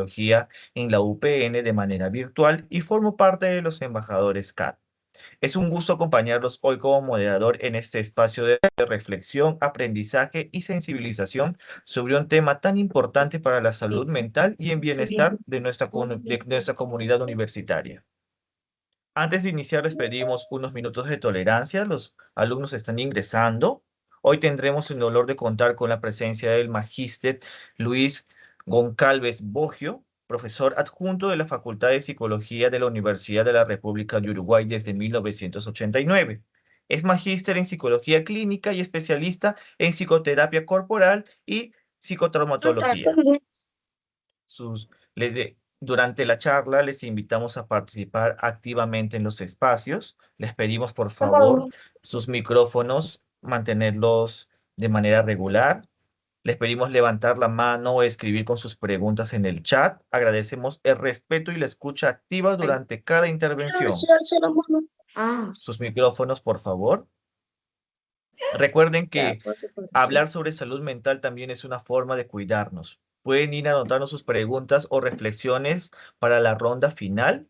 Psicología en la UPN de manera virtual y formo parte de los embajadores CAT. Es un gusto acompañarlos hoy como moderador en este espacio de reflexión, aprendizaje y sensibilización sobre un tema tan importante para la salud mental y el bienestar de nuestra comunidad universitaria. Antes de iniciar, les pedimos unos minutos de tolerancia. Los alumnos están ingresando. Hoy tendremos el honor de contar con la presencia del magíster Luis Goncalves Boggio, profesor adjunto de la Facultad de Psicología de la Universidad de la República de Uruguay desde 1989. Es magíster en psicología clínica y especialista en psicoterapia corporal y psicotraumatología. Durante la charla les invitamos a participar activamente en los espacios. Les pedimos por favor sus micrófonos, mantenerlos de manera regular. Les pedimos levantar la mano o escribir con sus preguntas en el chat. Agradecemos el respeto y la escucha activa durante cada intervención. Sus micrófonos, por favor. Recuerden que hablar sobre salud mental también es una forma de cuidarnos. Pueden ir anotando sus preguntas o reflexiones para la ronda final.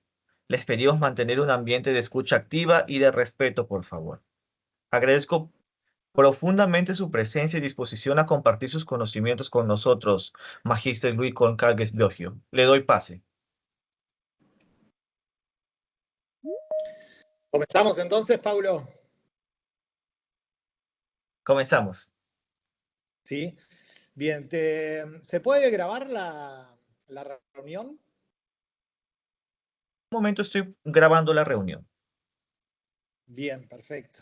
Les pedimos mantener un ambiente de escucha activa y de respeto, por favor. Agradezco profundamente su presencia y disposición a compartir sus conocimientos con nosotros, Magíster Luis Concalves Biogio. Le doy pase. ¿Comenzamos entonces, Paulo? Comenzamos. Sí. Bien, ¿se puede grabar la reunión? En un momento estoy grabando la reunión. Bien, perfecto.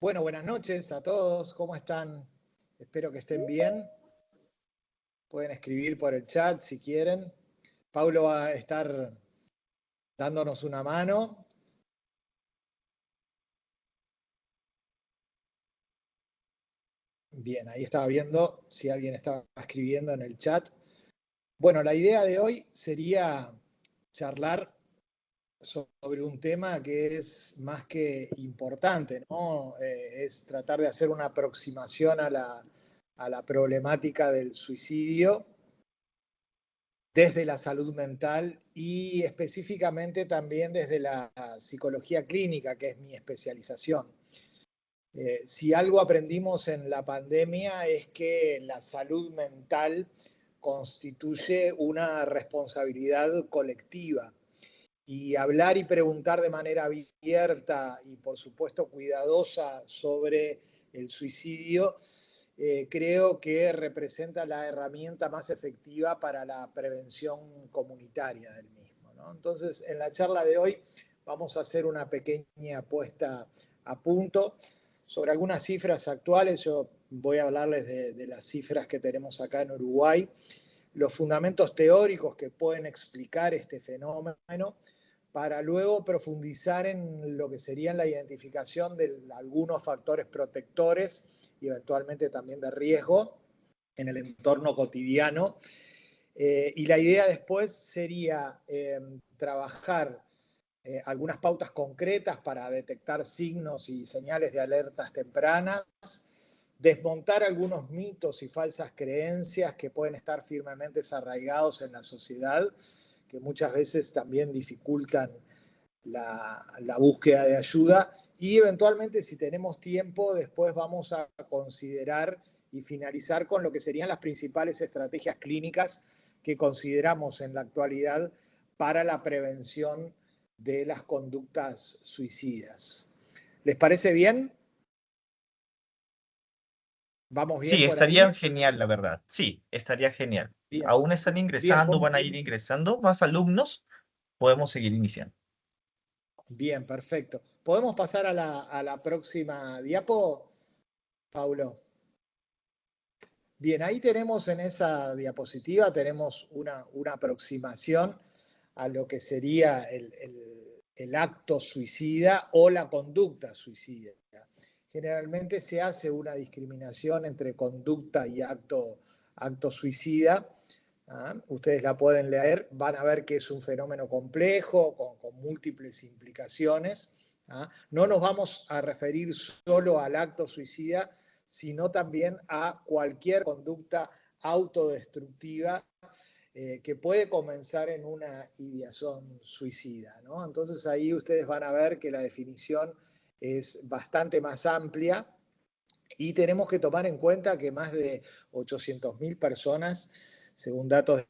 Bueno, buenas noches a todos. ¿Cómo están? Espero que estén bien. Pueden escribir por el chat si quieren. Paulo va a estar dándonos una mano. Bien, ahí estaba viendo si alguien estaba escribiendo en el chat. Bueno, la idea de hoy sería charlar sobre un tema que es más que importante, ¿no? Es tratar de hacer una aproximación a la problemática del suicidio desde la salud mental y específicamente también desde la psicología clínica, que es mi especialización. Si algo aprendimos en la pandemia es que la salud mental constituye una responsabilidad colectiva. Y hablar y preguntar de manera abierta y por supuesto cuidadosa sobre el suicidio, creo que representa la herramienta más efectiva para la prevención comunitaria del mismo, ¿no? Entonces, en la charla de hoy vamos a hacer una pequeña puesta a punto sobre algunas cifras actuales. Yo voy a hablarles de las cifras que tenemos acá en Uruguay, los fundamentos teóricos que pueden explicar este fenómeno, para luego profundizar en lo que sería la identificación de algunos factores protectores y eventualmente también de riesgo en el entorno cotidiano. Y la idea después sería trabajar algunas pautas concretas para detectar signos y señales de alertas tempranas, desmontar algunos mitos y falsas creencias que pueden estar firmemente arraigados en la sociedad, que muchas veces también dificultan la búsqueda de ayuda, y eventualmente, si tenemos tiempo, después vamos a considerar y finalizar con lo que serían las principales estrategias clínicas que consideramos en la actualidad para la prevención de las conductas suicidas. ¿Les parece bien? ¿Vamos bien Sí, por estaría ahí? genial, la verdad. Sí, estaría genial. Bien, Aún están bien, ingresando, van a ir ingresando más alumnos. Podemos seguir iniciando. bien, perfecto. ¿Podemos pasar a la próxima diapo, Paulo? Bien, ahí tenemos en esa diapositiva, tenemos una aproximación a lo que sería el acto suicida o la conducta suicida. Generalmente se hace una discriminación entre conducta y acto suicida. Ustedes la pueden leer, van a ver que es un fenómeno complejo, con múltiples implicaciones. No nos vamos a referir solo al acto suicida, sino también a cualquier conducta autodestructiva que puede comenzar en una ideación suicida, ¿no? Entonces ahí ustedes van a ver que la definición es bastante más amplia y tenemos que tomar en cuenta que más de 800.000 personas, según datos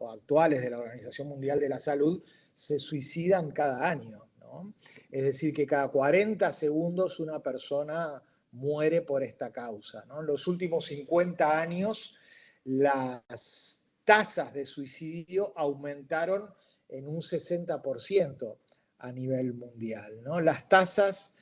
actuales de la Organización Mundial de la Salud, se suicidan cada año, ¿no? Es decir, que cada 40 segundos una persona muere por esta causa, ¿no? En los últimos 50 años, las tasas de suicidio aumentaron en un 60% a nivel mundial, ¿no? Las tasas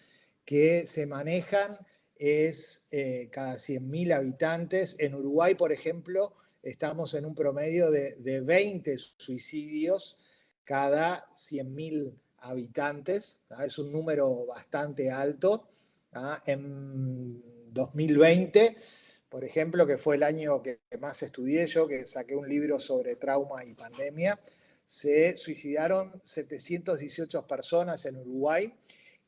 que se manejan es cada 100.000 habitantes. En Uruguay, por ejemplo, estamos en un promedio de 20 suicidios cada 100.000 habitantes. ¿tá? Es un número bastante alto. ¿tá? En 2020, por ejemplo, que fue el año que más estudié yo, que saqué un libro sobre trauma y pandemia, se suicidaron 718 personas en Uruguay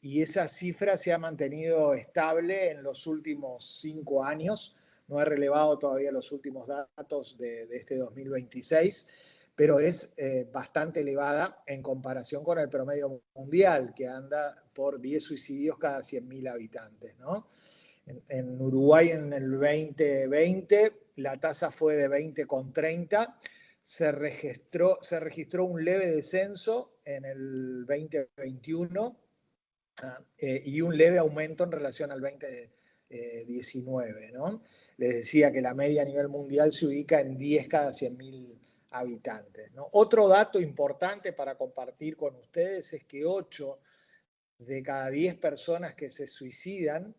y esa cifra se ha mantenido estable en los últimos 5 años. No he relevado todavía los últimos datos de este 2026, pero es bastante elevada en comparación con el promedio mundial, que anda por 10 suicidios cada 100.000 habitantes, ¿no? En Uruguay en el 2020 la tasa fue de 20,30. Se registró un leve descenso en el 2021 y un leve aumento en relación al 2019, ¿no? Les decía que la media a nivel mundial se ubica en 10 cada 100.000 habitantes, ¿no? Otro dato importante para compartir con ustedes es que 8 de cada 10 personas que se suicidan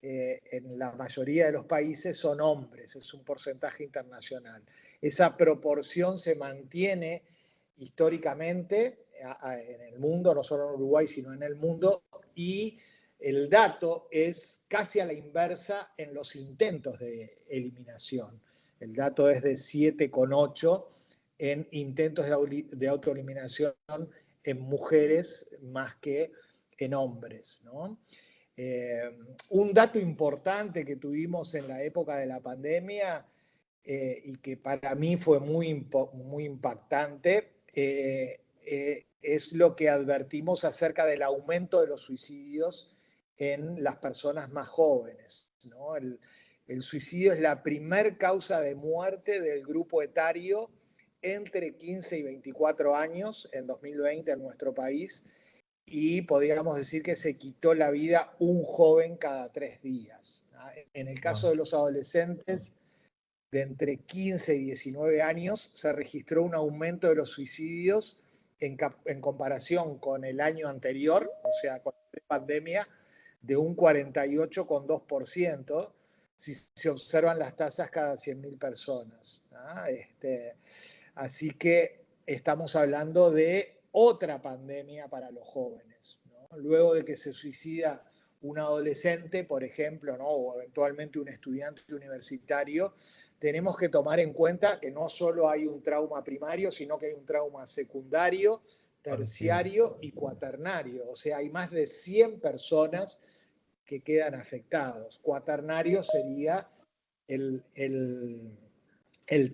en la mayoría de los países son hombres, es un porcentaje internacional. Esa proporción se mantiene históricamente en el mundo, no solo en Uruguay, sino en el mundo, y el dato es casi a la inversa en los intentos de eliminación. El dato es de 7,8 en intentos de autoeliminación en mujeres más que en hombres, ¿no? Un dato importante que tuvimos en la época de la pandemia y que para mí fue muy impactante es lo que advertimos acerca del aumento de los suicidios en las personas más jóvenes, ¿no? El suicidio es la primer causa de muerte del grupo etario entre 15 y 24 años en 2020 en nuestro país y podríamos decir que se quitó la vida un joven cada 3 días. En el caso Wow. de los adolescentes de entre 15 y 19 años, se registró un aumento de los suicidios en comparación con el año anterior, o sea, con la pandemia, de un 48,2%, si se observan las tasas cada 100.000 personas. Así que estamos hablando de otra pandemia para los jóvenes, ¿no? Luego de que se suicida un adolescente, por ejemplo, ¿no? O eventualmente un estudiante universitario, tenemos que tomar en cuenta que no solo hay un trauma primario, sino que hay un trauma secundario, Así es. terciario y cuaternario. O sea, hay más de 100 personas que quedan afectados. Cuaternario sería el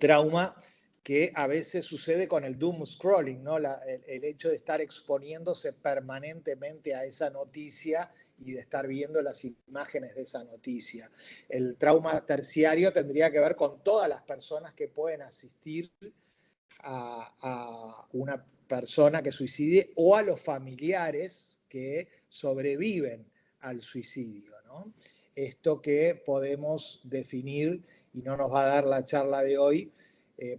trauma que a veces sucede con el doom scrolling, ¿no? El hecho de estar exponiéndose permanentemente a esa noticia y de estar viendo las imágenes de esa noticia. El trauma terciario tendría que ver con todas las personas que pueden asistir a una persona que suicide o a los familiares que sobreviven al suicidio, ¿no? Esto que podemos definir, y no nos va a dar la charla de hoy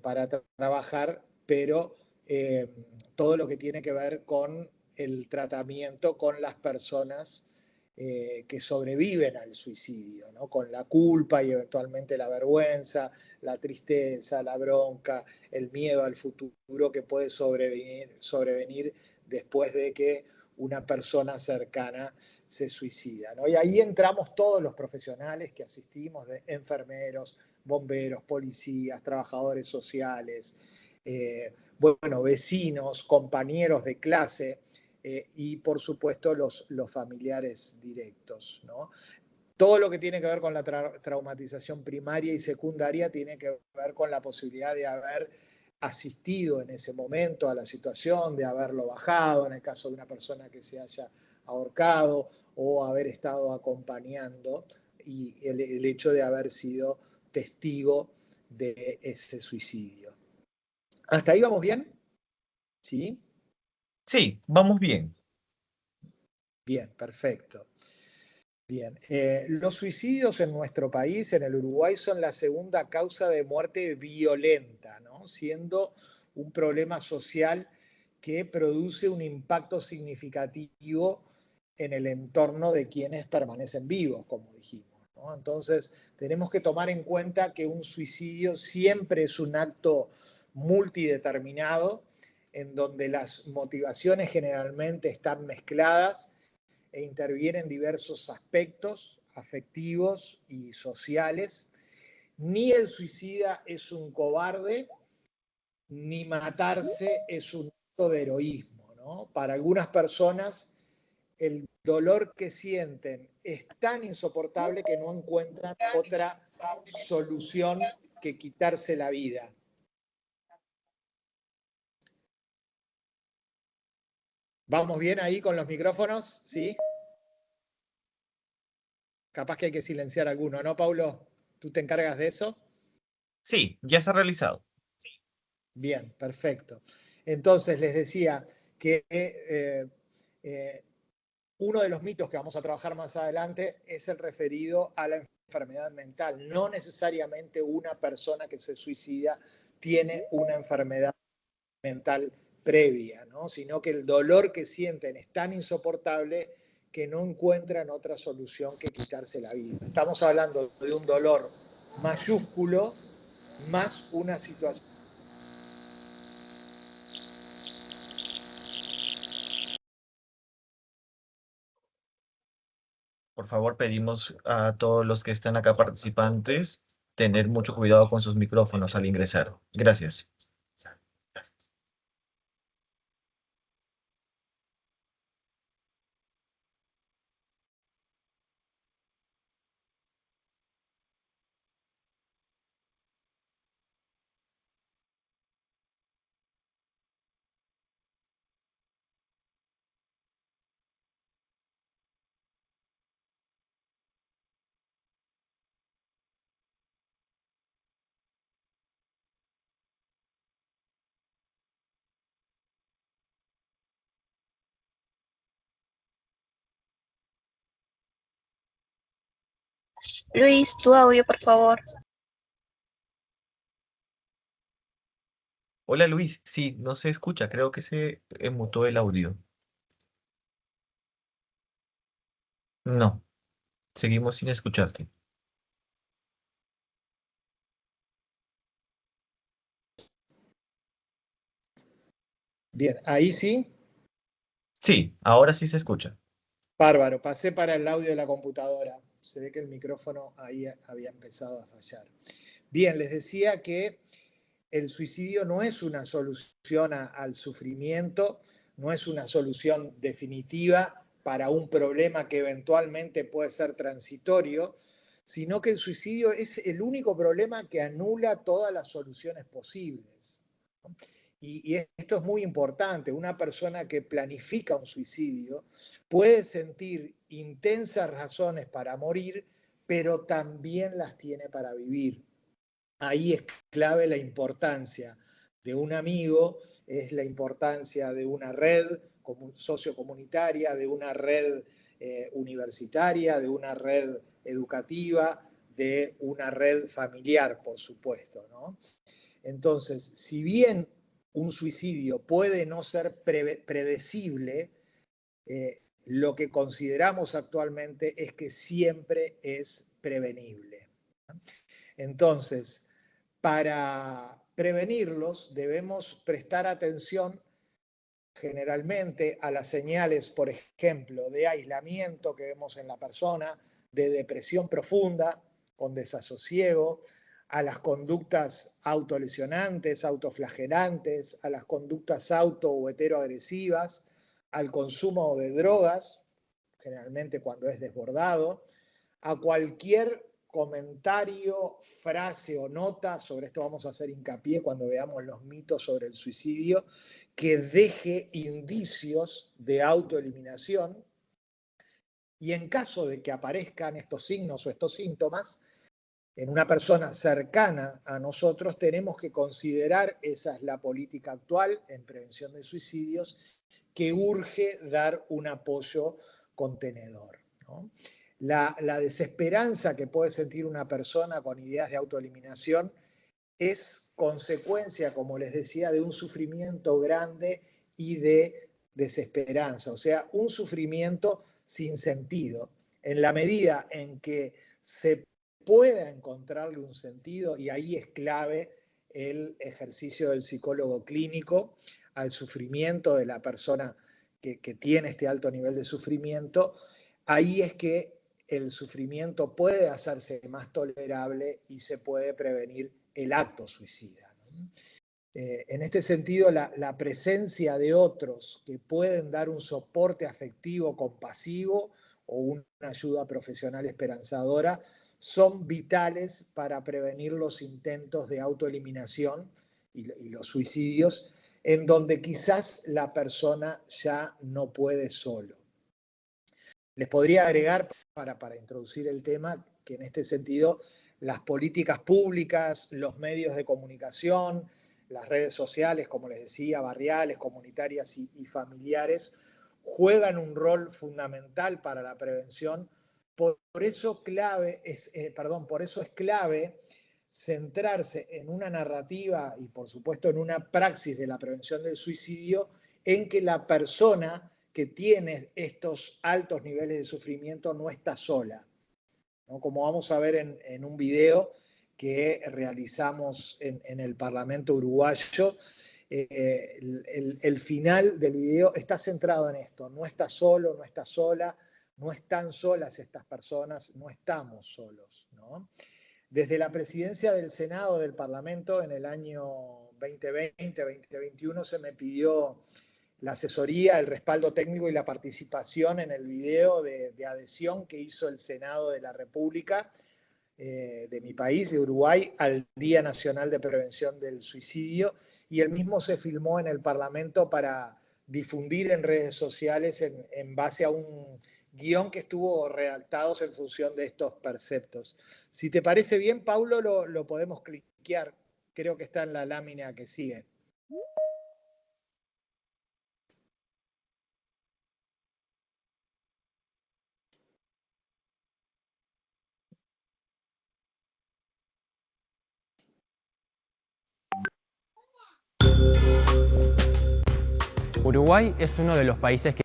para trabajar, pero todo lo que tiene que ver con el tratamiento con las personas que sobreviven al suicidio, ¿no? Con la culpa y eventualmente la vergüenza, la tristeza, la bronca, el miedo al futuro que puede sobrevenir después de que una persona cercana se suicida, ¿no? Y ahí entramos todos los profesionales que asistimos, de enfermeros, bomberos, policías, trabajadores sociales, bueno, vecinos, compañeros de clase, y por supuesto los familiares directos, ¿no? Todo lo que tiene que ver con la traumatización primaria y secundaria tiene que ver con la posibilidad de haber asistido en ese momento a la situación, de haberlo bajado, en el caso de una persona que se haya ahorcado, o haber estado acompañando, y el hecho de haber sido testigo de ese suicidio. ¿Hasta ahí vamos bien? ¿Sí? Sí, vamos bien. Bien, perfecto. Bien, los suicidios en nuestro país, en el Uruguay, son la segunda causa de muerte violenta, ¿no? Siendo un problema social que produce un impacto significativo en el entorno de quienes permanecen vivos, como dijimos, ¿no? Entonces, tenemos que tomar en cuenta que un suicidio siempre es un acto multideterminado, en donde las motivaciones generalmente están mezcladas e intervienen diversos aspectos afectivos y sociales. Ni el suicida es un cobarde, ni matarse es un acto de heroísmo, ¿no? Para algunas personas, el dolor que sienten es tan insoportable que no encuentran otra solución que quitarse la vida. ¿Vamos bien ahí con los micrófonos? ¿Sí? Capaz que hay que silenciar alguno, ¿no, Paulo? ¿Tú te encargas de eso? Sí, ya se ha realizado. Bien, perfecto. Entonces les decía que uno de los mitos que vamos a trabajar más adelante es el referido a la enfermedad mental. No necesariamente una persona que se suicida tiene una enfermedad mental previa, ¿no? Sino que el dolor que sienten es tan insoportable que no encuentran otra solución que quitarse la vida. Estamos hablando de un dolor mayúsculo más una situación. Por favor, pedimos a todos los que están acá participantes tener mucho cuidado con sus micrófonos al ingresar. Gracias. Luis, tu audio, por favor. Hola Luis, sí, no se escucha, creo que se mutó el audio. No, seguimos sin escucharte. Bien, ahí sí. Sí, ahora sí se escucha. Bárbaro, pasé para el audio de la computadora. Se ve que el micrófono ahí había empezado a fallar. Bien, les decía que el suicidio no es una solución al sufrimiento, no es una solución definitiva para un problema que eventualmente puede ser transitorio, sino que el suicidio es el único problema que anula todas las soluciones posibles. Y esto es muy importante. Una persona que planifica un suicidio puede sentir intensas razones para morir, pero también las tiene para vivir. Ahí es clave la importancia de un amigo, es la importancia de una red sociocomunitaria, de una red universitaria, de una red educativa, de una red familiar, por supuesto, ¿no? Entonces, si bien un suicidio puede no ser predecible, lo que consideramos actualmente es que siempre es prevenible. Entonces, para prevenirlos debemos prestar atención generalmente a las señales, por ejemplo, de aislamiento que vemos en la persona, de depresión profunda, con desasosiego, a las conductas autolesionantes, autoflagelantes, a las conductas auto o heteroagresivas, al consumo de drogas, generalmente cuando es desbordado, a cualquier comentario, frase o nota, sobre esto vamos a hacer hincapié cuando veamos los mitos sobre el suicidio, que deje indicios de autoeliminación, y en caso de que aparezcan estos signos o estos síntomas en una persona cercana a nosotros, tenemos que considerar, esa es la política actual en prevención de suicidios, que urge dar un apoyo contenedor, ¿no? La desesperanza que puede sentir una persona con ideas de autoeliminación es consecuencia, como les decía, de un sufrimiento grande y de desesperanza, o sea, un sufrimiento sin sentido. En la medida en que se pueda encontrarle un sentido, y ahí es clave el ejercicio del psicólogo clínico al sufrimiento de la persona que tiene este alto nivel de sufrimiento, ahí es que el sufrimiento puede hacerse más tolerable y se puede prevenir el acto suicida, ¿no? En este sentido, la presencia de otros que pueden dar un soporte afectivo compasivo o una ayuda profesional esperanzadora son vitales para prevenir los intentos de autoeliminación y los suicidios, en donde quizás la persona ya no puede solo. Les podría agregar, para introducir el tema, que en este sentido las políticas públicas, los medios de comunicación, las redes sociales, como les decía, barriales, comunitarias y familiares, juegan un rol fundamental para la prevención. Por eso es clave centrarse en una narrativa y, por supuesto, en una praxis de la prevención del suicidio en que la persona que tiene estos altos niveles de sufrimiento no está sola, ¿no? Como vamos a ver en un video que realizamos en el Parlamento uruguayo, el final del video está centrado en esto: no está solo, no está sola, no están solas estas personas, no estamos solos, ¿no? Desde la presidencia del Senado del Parlamento en el año 2020-2021 se me pidió la asesoría, el respaldo técnico y la participación en el video de adhesión que hizo el Senado de la República de mi país, de Uruguay, al Día Nacional de Prevención del Suicidio, y el mismo se filmó en el Parlamento para difundir en redes sociales en base a un guión que estuvo redactado en función de estos preceptos. Si te parece bien, Paulo, lo podemos cliquear. Creo que está en la lámina que sigue. Uruguay es uno de los países que...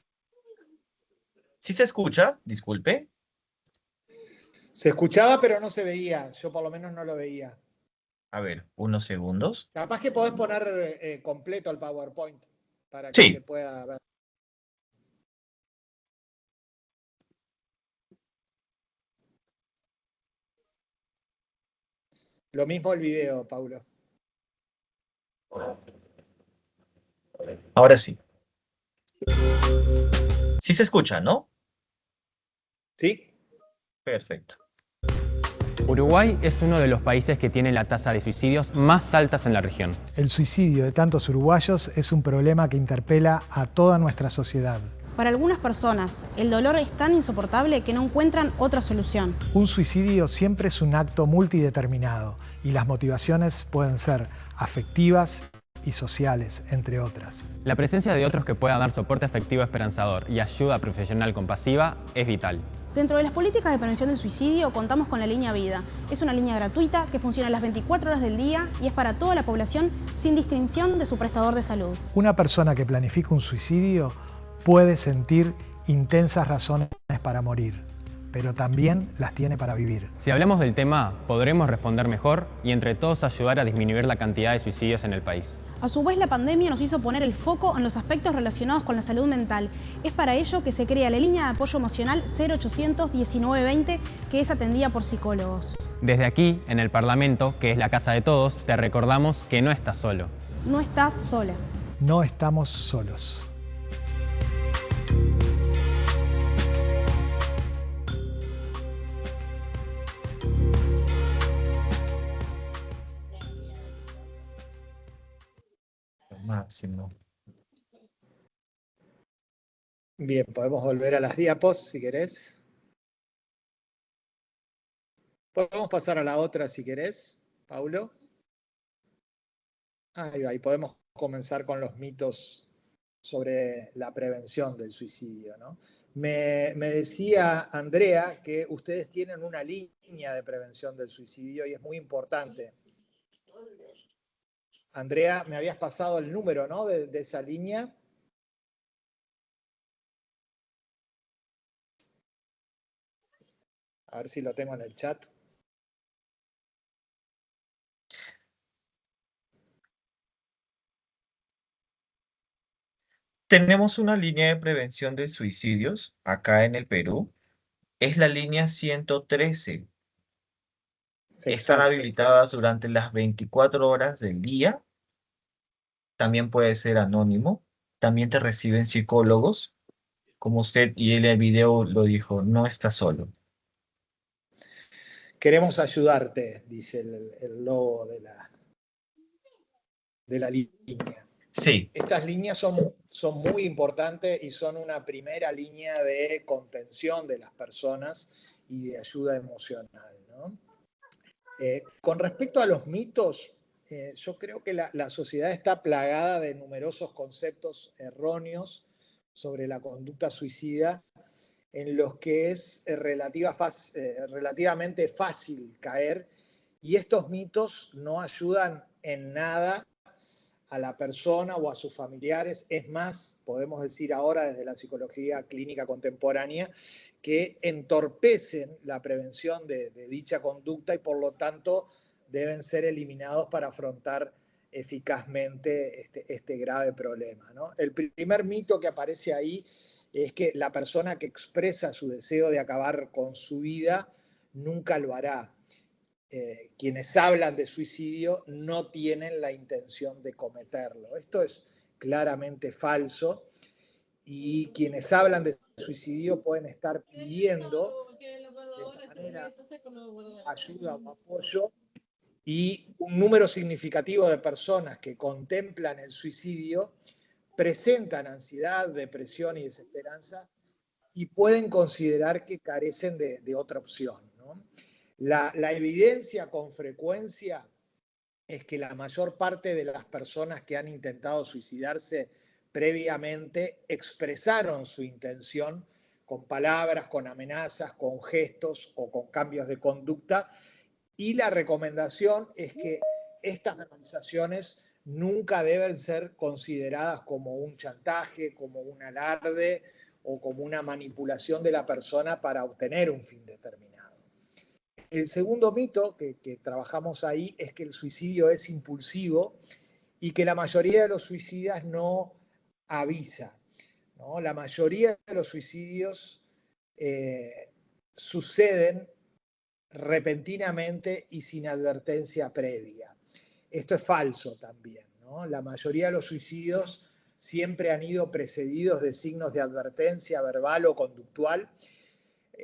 ¿Sí se escucha? Disculpe. Se escuchaba, pero no se veía. Yo por lo menos no lo veía. A ver, unos segundos. Capaz que podés poner completo el PowerPoint para que Sí. se pueda ver. Lo mismo el video, Paulo. Ahora sí. Sí se escucha, ¿no? ¿Sí? Perfecto. Uruguay es uno de los países que tiene la tasa de suicidios más altas en la región. El suicidio de tantos uruguayos es un problema que interpela a toda nuestra sociedad. Para algunas personas, el dolor es tan insoportable que no encuentran otra solución. Un suicidio siempre es un acto multideterminado y las motivaciones pueden ser afectivas y sociales, entre otras. La presencia de otros que puedan dar soporte afectivo esperanzador y ayuda profesional compasiva es vital. Dentro de las políticas de prevención del suicidio contamos con la línea Vida. Es una línea gratuita que funciona las 24 horas del día y es para toda la población sin distinción de su prestador de salud. Una persona que planifica un suicidio puede sentir intensas razones para morir, pero también las tiene para vivir. Si hablamos del tema, podremos responder mejor y entre todos ayudar a disminuir la cantidad de suicidios en el país. A su vez, la pandemia nos hizo poner el foco en los aspectos relacionados con la salud mental. Es para ello que se crea la línea de apoyo emocional 0800 1920, que es atendida por psicólogos. Desde aquí, en el Parlamento, que es la casa de todos, te recordamos que no estás solo. No estás sola. No estamos solos. máximo. Bien, podemos volver a las diapos si querés. Podemos pasar a la otra si querés, Paulo. Ahí va, y podemos comenzar con los mitos sobre la prevención del suicidio, ¿no? Me decía Andrea que ustedes tienen una línea de prevención del suicidio y es muy importante. Andrea, me habías pasado el número, ¿no? de esa línea. A ver si lo tengo en el chat. Tenemos una línea de prevención de suicidios acá en el Perú. Es la línea 113. Están Exacto. habilitadas durante las 24 horas del día. También puede ser anónimo. También te reciben psicólogos. Como usted y él en el video lo dijo, no está solo. Queremos ayudarte, dice el logo de la línea. Sí, Estas líneas son muy importantes y son una primera línea de contención de las personas y de ayuda emocional, ¿no? Con respecto a los mitos, yo creo que la sociedad está plagada de numerosos conceptos erróneos sobre la conducta suicida en los que es relativamente fácil caer, y estos mitos no ayudan en nada a la persona o a sus familiares. Es más, podemos decir ahora desde la psicología clínica contemporánea, que entorpecen la prevención de dicha conducta y por lo tanto deben ser eliminados para afrontar eficazmente este grave problema, ¿no? El primer mito que aparece ahí es que la persona que expresa su deseo de acabar con su vida nunca lo hará. Quienes hablan de suicidio no tienen la intención de cometerlo. Esto es claramente falso y quienes hablan de suicidio pueden estar pidiendo de esta manera ayuda o apoyo, y un número significativo de personas que contemplan el suicidio presentan ansiedad, depresión y desesperanza y pueden considerar que carecen de otra opción, ¿no? La evidencia con frecuencia es que la mayor parte de las personas que han intentado suicidarse previamente expresaron su intención con palabras, con amenazas, con gestos o con cambios de conducta, y la recomendación es que estas organizaciones nunca deben ser consideradas como un chantaje, como un alarde o como una manipulación de la persona para obtener un fin determinado. El segundo mito que trabajamos ahí es que el suicidio es impulsivo y que la mayoría de los suicidas no avisa, ¿no? La mayoría de los suicidios suceden repentinamente y sin advertencia previa. Esto es falso también, ¿no? La mayoría de los suicidios siempre han ido precedidos de signos de advertencia verbal o conductual.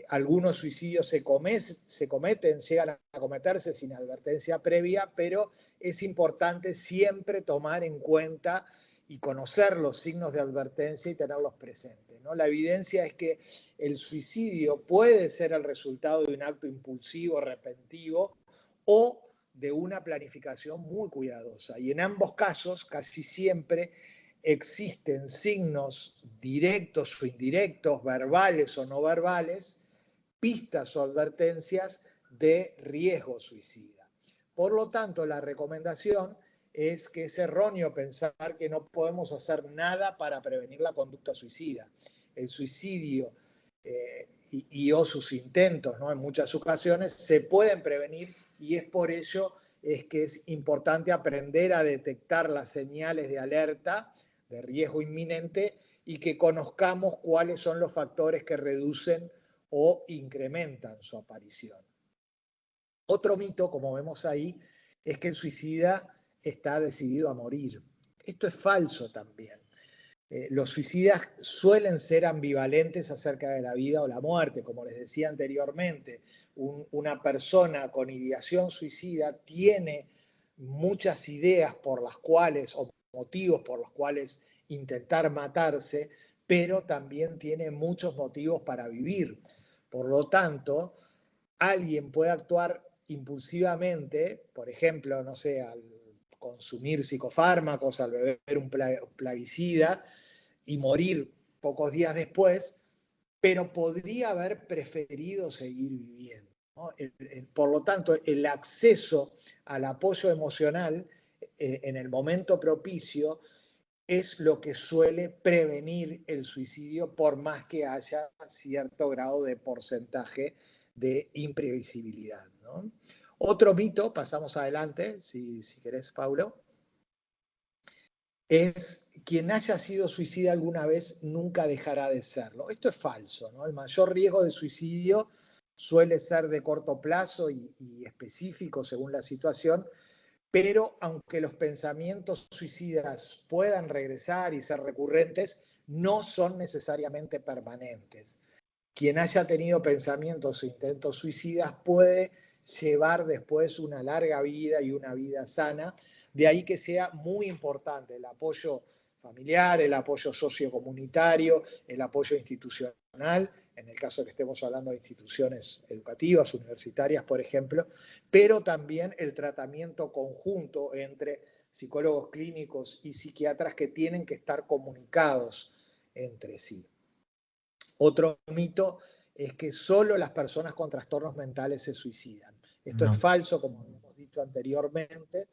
Algunos suicidios se cometen, llegan a cometerse sin advertencia previa, pero es importante siempre tomar en cuenta y conocer los signos de advertencia y tenerlos presentes, ¿no? La evidencia es que el suicidio puede ser el resultado de un acto impulsivo, repentino, o de una planificación muy cuidadosa. Y en ambos casos, casi siempre, existen signos directos o indirectos, verbales o no verbales, pistas o advertencias de riesgo suicida. Por lo tanto, la recomendación es que es erróneo pensar que no podemos hacer nada para prevenir la conducta suicida. El suicidio y o sus intentos, ¿no? En muchas ocasiones se pueden prevenir, y es por ello es que es importante aprender a detectar las señales de alerta de riesgo inminente y que conozcamos cuáles son los factores que reducen o incrementan su aparición. Otro mito, como vemos ahí, es que el suicida está decidido a morir. Esto es falso también. Los suicidas suelen ser ambivalentes acerca de la vida o la muerte. Como les decía anteriormente, una persona con ideación suicida tiene muchas ideas por las cuales, o motivos por los cuales intentar matarse, pero también tiene muchos motivos para vivir. Por lo tanto, alguien puede actuar impulsivamente, por ejemplo, no sé, al consumir psicofármacos, al beber un plaguicida y morir pocos días después, pero podría haber preferido seguir viviendo, ¿no? Por lo tanto, el acceso al apoyo emocional en el momento propicio es lo que suele prevenir el suicidio, por más que haya cierto grado de porcentaje de imprevisibilidad, ¿no? Otro mito, pasamos adelante, si querés, Paulo, es quien haya sido suicida alguna vez nunca dejará de serlo. Esto es falso, ¿no? El mayor riesgo de suicidio suele ser de corto plazo y específico según la situación, pero aunque los pensamientos suicidas puedan regresar y ser recurrentes, no son necesariamente permanentes. Quien haya tenido pensamientos o intentos suicidas puede llevar después una larga vida y una vida sana. De ahí que sea muy importante el apoyo familiar, el apoyo sociocomunitario, el apoyo institucional, en el caso que estemos hablando de instituciones educativas, universitarias, por ejemplo, pero también el tratamiento conjunto entre psicólogos clínicos y psiquiatras que tienen que estar comunicados entre sí. Otro mito es que solo las personas con trastornos mentales se suicidan. Esto es falso, como hemos dicho anteriormente,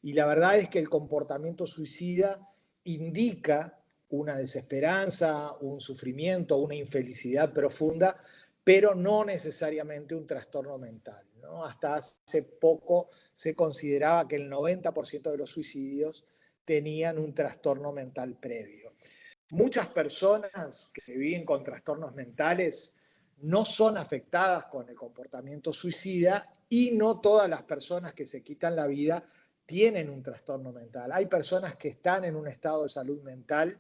y la verdad es que el comportamiento suicida indica una desesperanza, un sufrimiento, una infelicidad profunda, pero no necesariamente un trastorno mental, ¿no? Hasta hace poco se consideraba que el 90% de los suicidios tenían un trastorno mental previo. Muchas personas que viven con trastornos mentales no son afectadas con el comportamiento suicida y no todas las personas que se quitan la vida tienen un trastorno mental. Hay personas que están en un estado de salud mental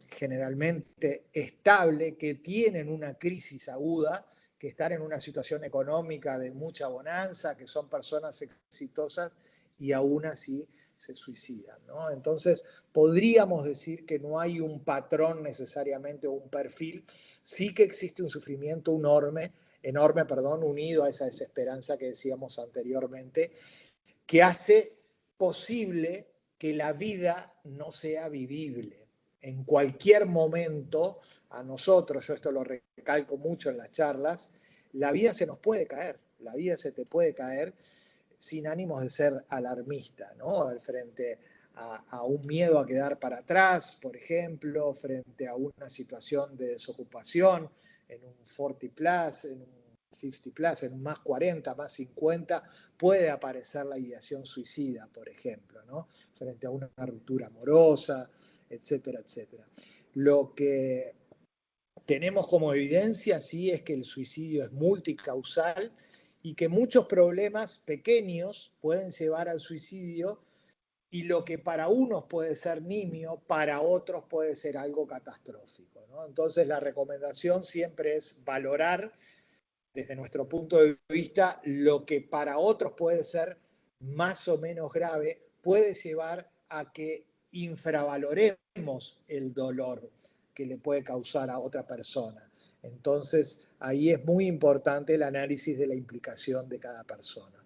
generalmente estable, que tienen una crisis aguda, que están en una situación económica de mucha bonanza, que son personas exitosas y aún así se suicidan, ¿no? Entonces, podríamos decir que no hay un patrón necesariamente o un perfil, sí que existe un sufrimiento enorme, unido a esa desesperanza que decíamos anteriormente, que hace posible que la vida no sea vivible. En cualquier momento, a nosotros, yo esto lo recalco mucho en las charlas, la vida se nos puede caer, la vida se te puede caer sin ánimos de ser alarmista, ¿no? Frente a un miedo a quedar para atrás, por ejemplo, frente a una situación de desocupación, en un 40 plus, en un 50 plus, en un más 40, más 50, puede aparecer la ideación suicida, por ejemplo, ¿no? Frente a una ruptura amorosa, etcétera, etcétera. Lo que tenemos como evidencia, sí, es que el suicidio es multicausal y que muchos problemas pequeños pueden llevar al suicidio, y lo que para unos puede ser nimio, para otros puede ser algo catastrófico, ¿no? Entonces la recomendación siempre es valorar desde nuestro punto de vista lo que para otros puede ser más o menos grave, puede llevar a que infravaloremos el dolor que le puede causar a otra persona. Entonces, ahí es muy importante el análisis de la implicación de cada persona.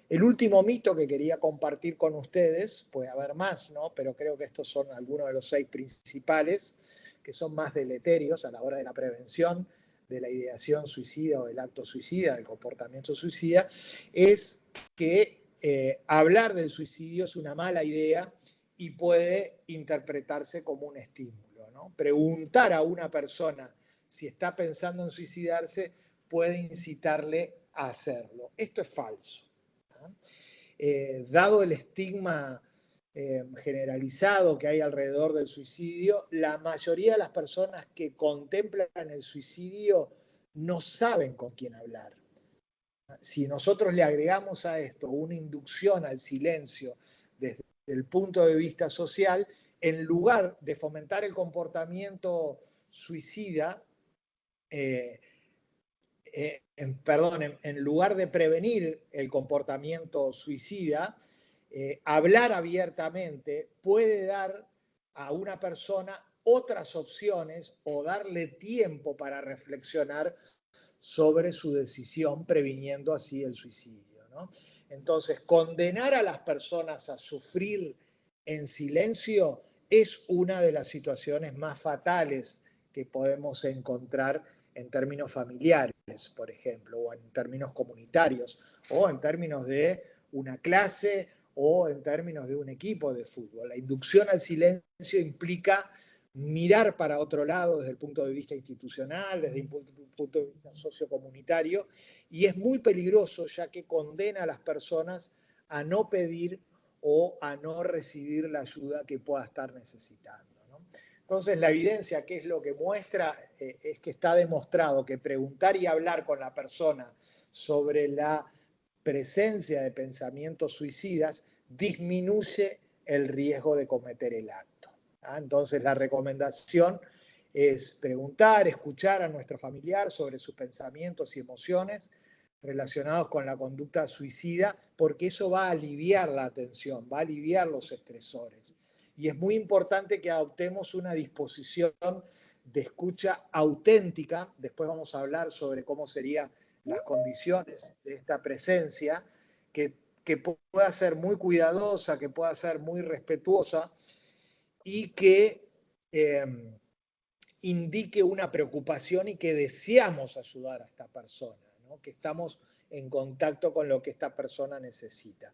El último mito que quería compartir con ustedes, puede haber más, ¿no? Pero creo que estos son algunos de los 6 principales, que son más deleterios a la hora de la prevención de la ideación suicida o del acto suicida, del comportamiento suicida, es que hablar del suicidio es una mala idea y puede interpretarse como un estímulo, ¿no? Preguntar a una persona si está pensando en suicidarse puede incitarle a hacerlo. Esto es falso, ¿no? Dado el estigma generalizado que hay alrededor del suicidio, la mayoría de las personas que contemplan el suicidio no saben con quién hablar. Si nosotros le agregamos a esto una inducción al silencio desde el punto de vista social, en lugar de fomentar el comportamiento suicida, en lugar de prevenir el comportamiento suicida, hablar abiertamente puede dar a una persona otras opciones o darle tiempo para reflexionar sobre su decisión, previniendo así el suicidio, ¿no? Entonces, condenar a las personas a sufrir en silencio es una de las situaciones más fatales que podemos encontrar en términos familiares, por ejemplo, o en términos comunitarios, o en términos de una clase, o en términos de un equipo de fútbol. La inducción al silencio implica mirar para otro lado desde el punto de vista institucional, desde el punto de vista sociocomunitario, y es muy peligroso ya que condena a las personas a no pedir o a no recibir la ayuda que pueda estar necesitando, ¿no? Entonces, la evidencia, ¿qué es lo que muestra? Es que está demostrado que preguntar y hablar con la persona sobre la presencia de pensamientos suicidas disminuye el riesgo de cometer el acto. Entonces, la recomendación es preguntar, escuchar a nuestro familiar sobre sus pensamientos y emociones relacionados con la conducta suicida, porque eso va a aliviar la tensión, va a aliviar los estresores. Y es muy importante que adoptemos una disposición de escucha auténtica. Después vamos a hablar sobre cómo serían las condiciones de esta presencia, que pueda ser muy cuidadosa, que pueda ser muy respetuosa y que indique una preocupación y que deseamos ayudar a esta persona, ¿no? Que estamos en contacto con lo que esta persona necesita.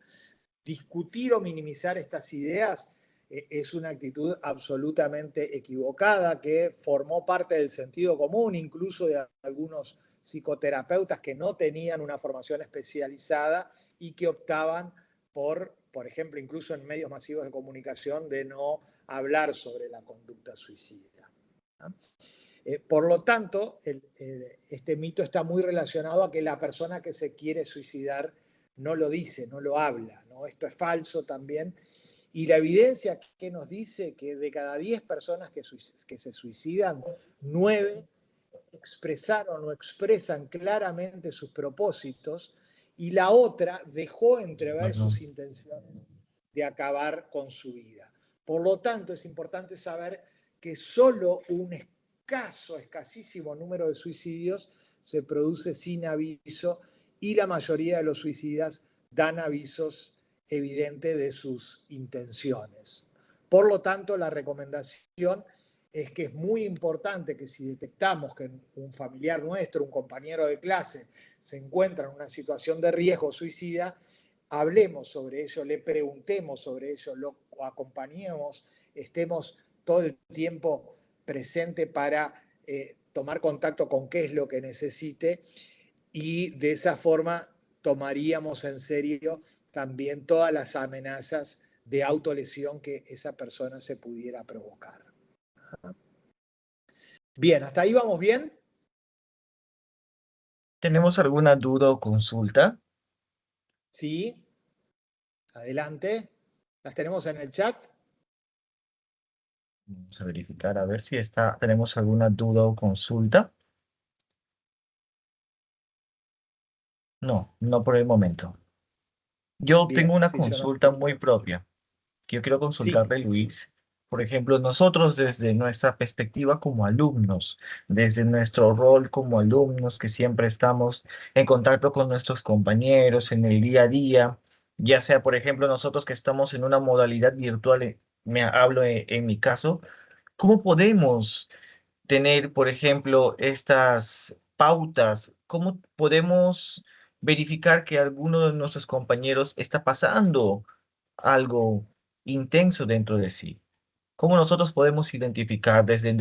Discutir o minimizar estas ideas es una actitud absolutamente equivocada que formó parte del sentido común, incluso de algunos psicoterapeutas que no tenían una formación especializada y que optaban por ejemplo, incluso en medios masivos de comunicación, de no hablar sobre la conducta suicida. Por lo tanto, este mito está muy relacionado a que la persona que se quiere suicidar no lo dice, no lo habla, ¿no? Esto es falso también. Y la evidencia que nos dice que de cada 10 personas que se suicidan, 9 expresaron o expresan claramente sus propósitos y la otra dejó entrever sus intenciones de acabar con su vida. Por lo tanto, es importante saber que solo un escasísimo número de suicidios se produce sin aviso y la mayoría de los suicidas dan avisos evidentes de sus intenciones. Por lo tanto, la recomendación es que es muy importante que si detectamos que un familiar nuestro, un compañero de clase, se encuentra en una situación de riesgo suicida, hablemos sobre ello, le preguntemos sobre ello, lo acompañemos, estemos todo el tiempo presente para tomar contacto con qué es lo que necesite y de esa forma tomaríamos en serio también todas las amenazas de autolesión que esa persona se pudiera provocar. Bien, ¿hasta ahí vamos bien? ¿Tenemos alguna duda o consulta? Sí, adelante. ¿Las tenemos en el chat? Vamos a verificar a ver si tenemos alguna duda o consulta. No, no por el momento. Yo Bien, tengo una sí, yo no. consulta muy propia que yo quiero Sí, consultarle, Luis. Por ejemplo, nosotros desde nuestra perspectiva como alumnos, desde nuestro rol como alumnos, que siempre estamos en contacto con nuestros compañeros en el día a día, ya sea, por ejemplo, nosotros que estamos en una modalidad virtual, hablo en mi caso, ¿cómo podemos tener, por ejemplo, estas pautas? ¿Cómo podemos verificar que alguno de nuestros compañeros está pasando algo intenso dentro de sí? ¿Cómo nosotros podemos identificar desde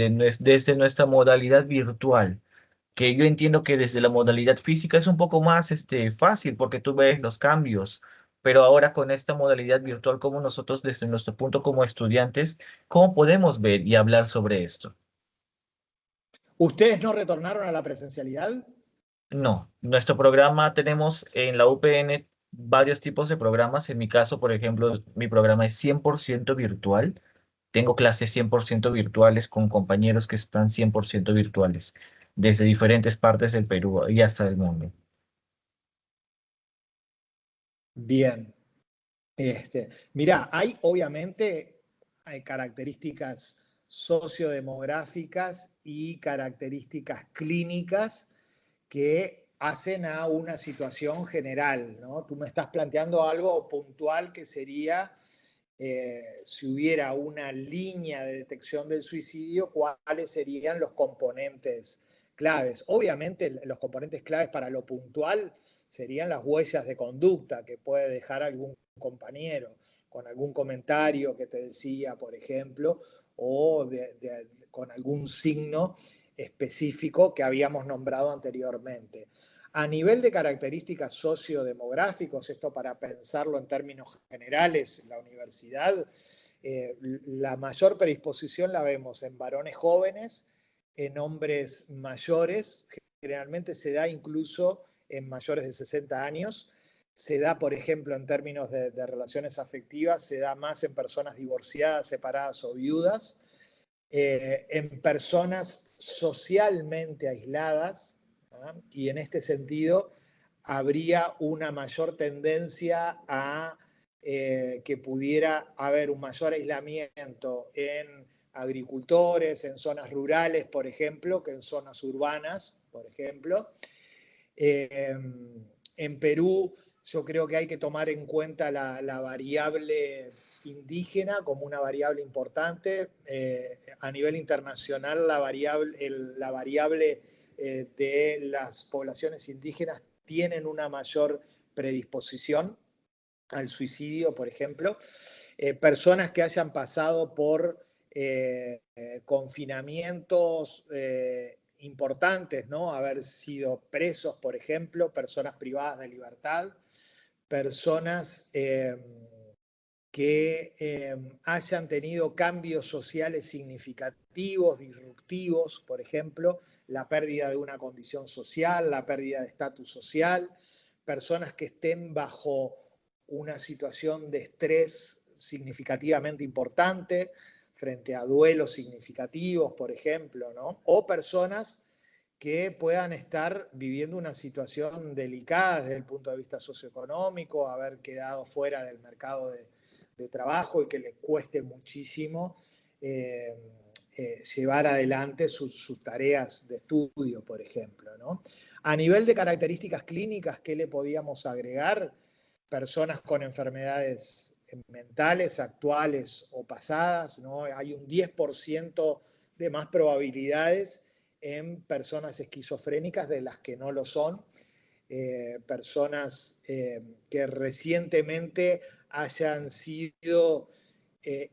nuestra modalidad virtual? Que yo entiendo que desde la modalidad física es un poco más fácil porque tú ves los cambios, pero ahora con esta modalidad virtual, ¿cómo nosotros desde nuestro punto como estudiantes, cómo podemos ver y hablar sobre esto? ¿ustedes no retornaron a la presencialidad? No, nuestro programa tenemos en la UPN varios tipos de programas. En mi caso, por ejemplo, mi programa es 100% virtual. Tengo clases 100% virtuales con compañeros que están 100% virtuales desde diferentes partes del Perú y hasta el mundo. Bien. Mirá, hay características sociodemográficas y características clínicas que hacen a una situación general, ¿no? Tú me estás planteando algo puntual que sería, si hubiera una línea de detección del suicidio, ¿cuáles serían los componentes claves? Obviamente los componentes claves para lo puntual serían las huellas de conducta que puede dejar algún compañero con algún comentario que te decía, por ejemplo, o con algún signo específico que habíamos nombrado anteriormente. A nivel de características sociodemográficos, esto para pensarlo en términos generales, la universidad, la mayor predisposición la vemos en varones jóvenes, en hombres mayores, generalmente se da incluso en mayores de 60 años, se da, por ejemplo, en términos de relaciones afectivas, se da más en personas divorciadas, separadas o viudas, en personas socialmente aisladas, ¿ah? Y en este sentido habría una mayor tendencia a que pudiera haber un mayor aislamiento en agricultores, en zonas rurales, por ejemplo, que en zonas urbanas, por ejemplo. En Perú, yo creo que hay que tomar en cuenta la variable indígena como una variable importante. A nivel internacional, la variable de las poblaciones indígenas tienen una mayor predisposición al suicidio, por ejemplo. Personas que hayan pasado por confinamientos importantes, ¿no? Haber sido presos, por ejemplo, personas privadas de libertad, personas que hayan tenido cambios sociales significativos, disruptivos, por ejemplo, la pérdida de una condición social, la pérdida de estatus social, personas que estén bajo una situación de estrés significativamente importante, frente a duelos significativos, por ejemplo, ¿no? O personas que puedan estar viviendo una situación delicada desde el punto de vista socioeconómico, haber quedado fuera del mercado de trabajo y que les cueste muchísimo llevar adelante sus tareas de estudio, por ejemplo, ¿no? A nivel de características clínicas, ¿qué le podíamos agregar? Personas con enfermedades mentales actuales o pasadas, ¿no? Hay un 10% de más probabilidades en personas esquizofrénicas de las que no lo son, personas que recientemente hayan sido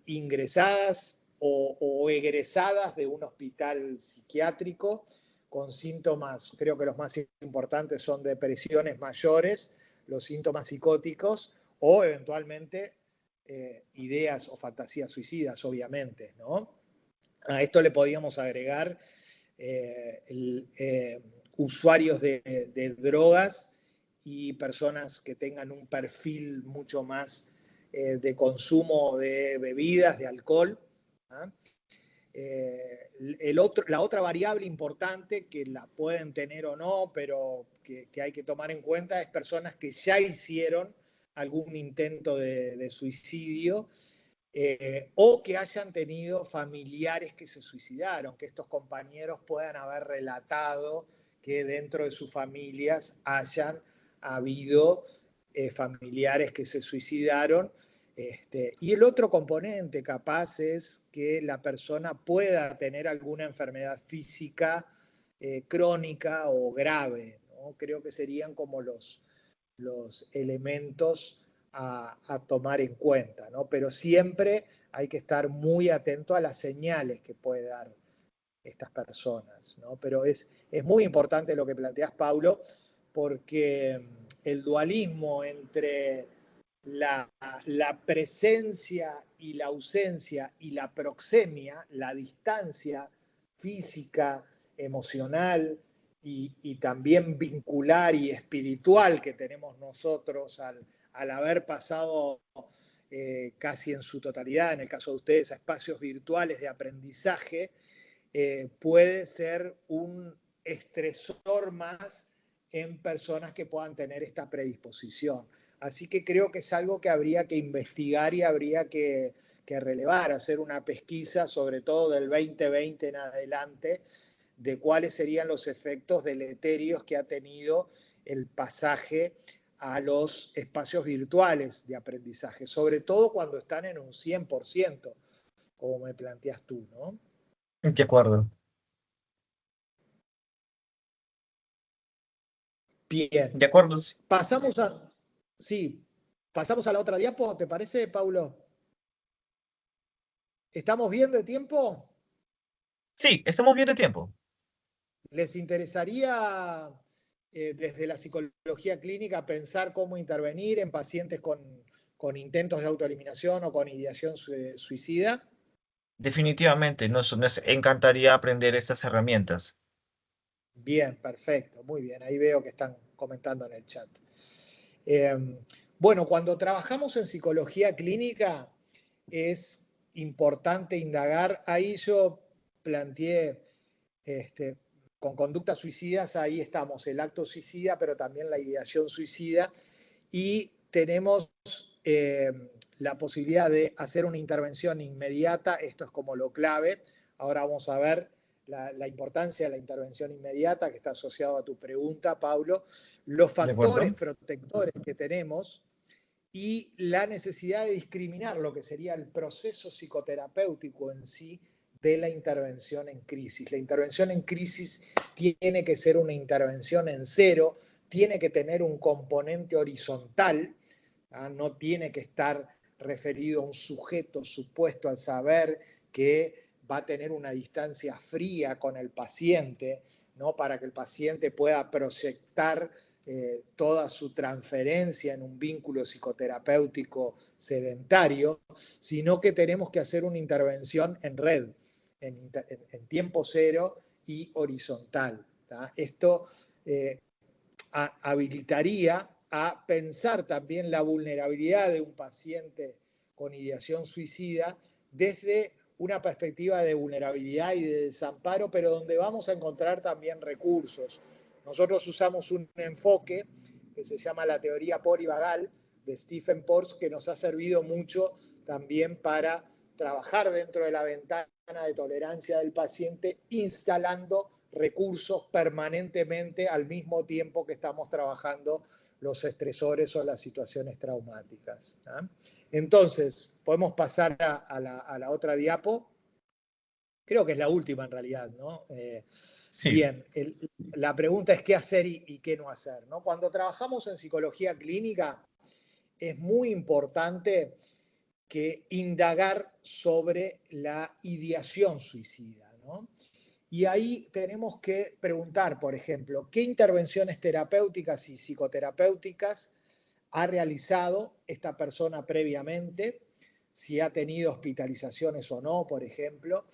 ingresadas o egresadas de un hospital psiquiátrico con síntomas, creo que los más importantes son depresiones mayores, los síntomas psicóticos o eventualmente ideas o fantasías suicidas, obviamente, ¿no? A esto le podíamos agregar usuarios de drogas y personas que tengan un perfil mucho más de consumo de bebidas, de alcohol. ¿Ah? La otra variable importante que la pueden tener o no, pero que hay que tomar en cuenta es personas que ya hicieron algún intento de suicidio o que hayan tenido familiares que se suicidaron, que estos compañeros puedan haber relatado que dentro de sus familias hayan habido familiares que se suicidaron. Y el otro componente capaz es que la persona pueda tener alguna enfermedad física crónica o grave, ¿no? Creo que serían como los elementos a tomar en cuenta, ¿no? Pero siempre hay que estar muy atento a las señales que puede dar estas personas, ¿no? Pero es muy importante lo que planteas, Paulo, porque el dualismo entre la presencia y la ausencia y la proxemia, la distancia física, emocional y también vincular y espiritual que tenemos nosotros al haber pasado casi en su totalidad, en el caso de ustedes, a espacios virtuales de aprendizaje, puede ser un estresor más en personas que puedan tener esta predisposición. Así que creo que es algo que habría que investigar y habría que relevar, hacer una pesquisa, sobre todo del 2020 en adelante, de cuáles serían los efectos deleterios que ha tenido el pasaje a los espacios virtuales de aprendizaje, sobre todo cuando están en un 100%, como me planteas tú, ¿no? De acuerdo. Bien. De acuerdo. Sí, Pasamos a... Sí, pasamos a la otra diapo, ¿te parece, Paulo? ¿Estamos bien de tiempo? sí, estamos bien de tiempo. ¿Les interesaría desde la psicología clínica pensar cómo intervenir en pacientes con intentos de autoeliminación o con ideación suicida? Definitivamente, nos encantaría aprender estas herramientas. Bien, perfecto, muy bien. Ahí veo que están comentando en el chat. Bueno, cuando trabajamos en psicología clínica es importante indagar. Ahí yo planteé con conductas suicidas, ahí estamos, el acto suicida, pero también la ideación suicida. Y tenemos la posibilidad de hacer una intervención inmediata. Esto es como lo clave. Ahora vamos a ver la importancia de la intervención inmediata que está asociado a tu pregunta, Paulo, los ¿De factores acuerdo? protectores que tenemos y la necesidad de discriminar lo que sería el proceso psicoterapéutico en sí de la intervención en crisis. La intervención en crisis tiene que ser una intervención en cero, tiene que tener un componente horizontal, no tiene que estar referido a un sujeto supuesto al saber que va a tener una distancia fría con el paciente, ¿no? Para que el paciente pueda proyectar toda su transferencia en un vínculo psicoterapéutico sedentario, sino que tenemos que hacer una intervención en red, en tiempo cero y horizontal. ¿tá? Esto habilitaría a pensar también la vulnerabilidad de un paciente con ideación suicida desde una perspectiva de vulnerabilidad y de desamparo, pero donde vamos a encontrar también recursos. Nosotros usamos un enfoque que se llama la teoría polivagal de Stephen Porges, que nos ha servido mucho también para trabajar dentro de la ventana de tolerancia del paciente, instalando recursos permanentemente al mismo tiempo que estamos trabajando los estresores o las situaciones traumáticas. ¿tá? Entonces, podemos pasar a la otra diapo. Creo que es la última en realidad, ¿no? Sí, Bien, la pregunta es qué hacer y qué no hacer, ¿no? Cuando trabajamos en psicología clínica, es muy importante que indagar sobre la ideación suicida, ¿no? Y ahí tenemos que preguntar, por ejemplo, ¿qué intervenciones terapéuticas y psicoterapéuticas ha realizado esta persona previamente? Si ha tenido hospitalizaciones o no, por ejemplo.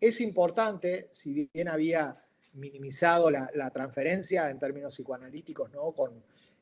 Es importante, si bien había minimizado la transferencia en términos psicoanalíticos, ¿no?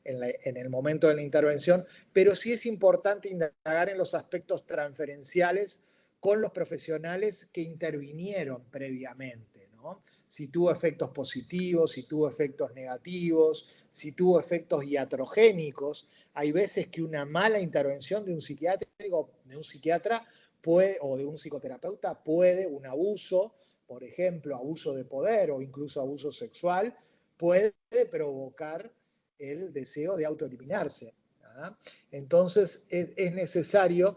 En el momento de la intervención, pero sí es importante indagar en los aspectos transferenciales con los profesionales que intervinieron previamente, ¿no? Si tuvo efectos positivos, si tuvo efectos negativos, si tuvo efectos iatrogénicos. Hay veces que una mala intervención de un psiquiatra puede, o de un psicoterapeuta puede, un abuso, por ejemplo, abuso de poder o incluso abuso sexual, puede provocar el deseo de autoeliminarse. ¿ah? Entonces es necesario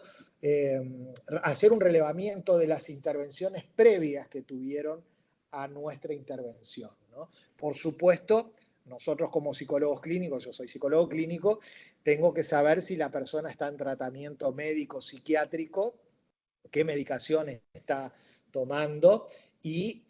hacer un relevamiento de las intervenciones previas que tuvieron a nuestra intervención. ¿no? Por supuesto, nosotros como psicólogos clínicos, yo soy psicólogo clínico, tengo que saber si la persona está en tratamiento médico psiquiátrico, qué medicaciones está tomando y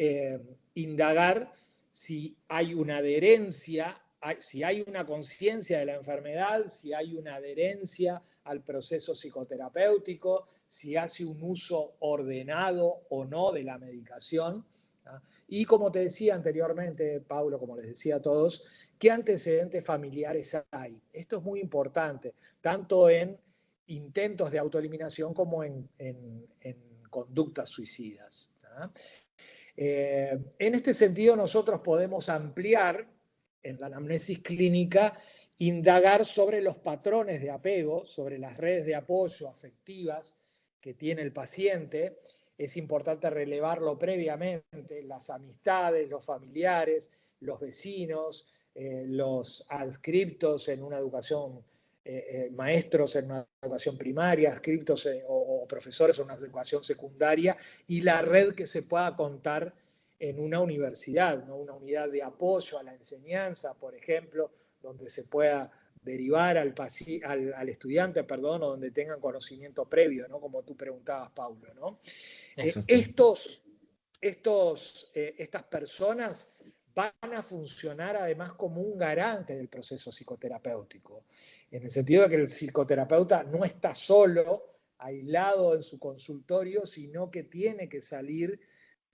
indagar si hay una adherencia, si hay una conciencia de la enfermedad, si hay una adherencia al proceso psicoterapéutico, si hace un uso ordenado o no de la medicación. ¿tá? Y como te decía anteriormente, Paulo, como les decía a todos, ¿qué antecedentes familiares hay? Esto es muy importante, tanto en intentos de autoeliminación como en conductas suicidas. En este sentido, nosotros podemos ampliar en la anamnesis clínica indagar sobre los patrones de apego, sobre las redes de apoyo afectivas que tiene el paciente. Es importante relevarlo previamente, las amistades, los familiares, los vecinos, los adscriptos en una educación, maestros en una educación primaria, adscriptos o profesores en una educación secundaria, y la red que se pueda contar en una universidad, ¿no? Una unidad de apoyo a la enseñanza, por ejemplo, donde se pueda derivar al estudiante, perdón, o donde tengan conocimiento previo, ¿no? Como tú preguntabas, Paulo, ¿no? Estas personas van a funcionar además como un garante del proceso psicoterapéutico, en el sentido de que el psicoterapeuta no está solo, aislado en su consultorio, sino que tiene que salir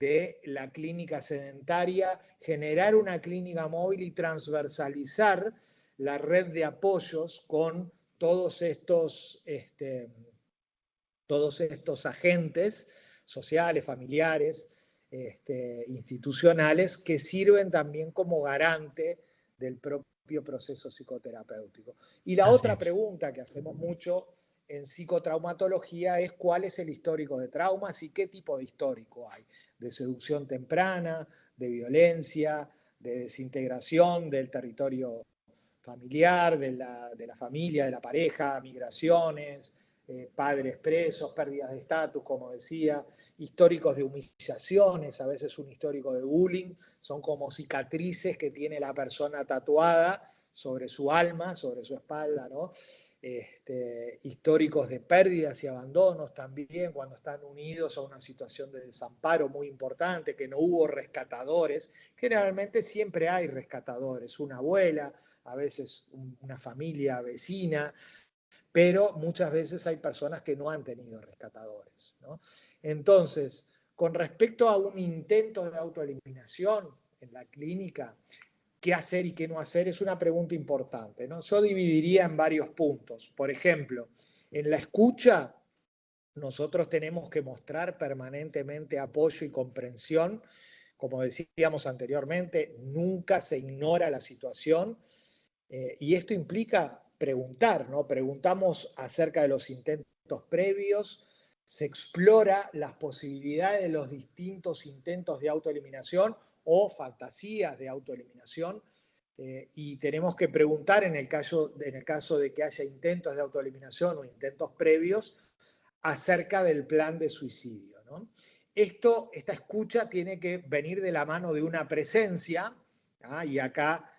de la clínica sedentaria, generar una clínica móvil y transversalizar la red de apoyos con todos estos agentes sociales, familiares, institucionales, que sirven también como garante del propio proceso psicoterapéutico. Y la otra pregunta que hacemos mucho en psicotraumatología es cuál es el histórico de traumas y qué tipo de histórico hay, de seducción temprana, de violencia, de desintegración del territorio familiar, de la familia, de la pareja, migraciones, padres presos, pérdidas de estatus, como decía, históricos de humillaciones, a veces un histórico de bullying, son como cicatrices que tiene la persona tatuada sobre su alma, sobre su espalda, ¿no? Históricos de pérdidas y abandonos también, cuando están unidos a una situación de desamparo muy importante, que no hubo rescatadores. Generalmente siempre hay rescatadores, una abuela, a veces una familia vecina, pero muchas veces hay personas que no han tenido rescatadores, ¿no? Entonces, con respecto a un intento de autoeliminación en la clínica, qué hacer y qué no hacer es una pregunta importante, ¿no? Yo dividiría en varios puntos. Por ejemplo, en la escucha, nosotros tenemos que mostrar permanentemente apoyo y comprensión. Como decíamos anteriormente, nunca se ignora la situación, y esto implica preguntar, ¿no? Preguntamos acerca de los intentos previos, se explora las posibilidades de los distintos intentos de autoeliminación o fantasías de autoeliminación, y tenemos que preguntar en el caso de que haya intentos de autoeliminación o intentos previos acerca del plan de suicidio, ¿no? Esta escucha tiene que venir de la mano de una presencia, y acá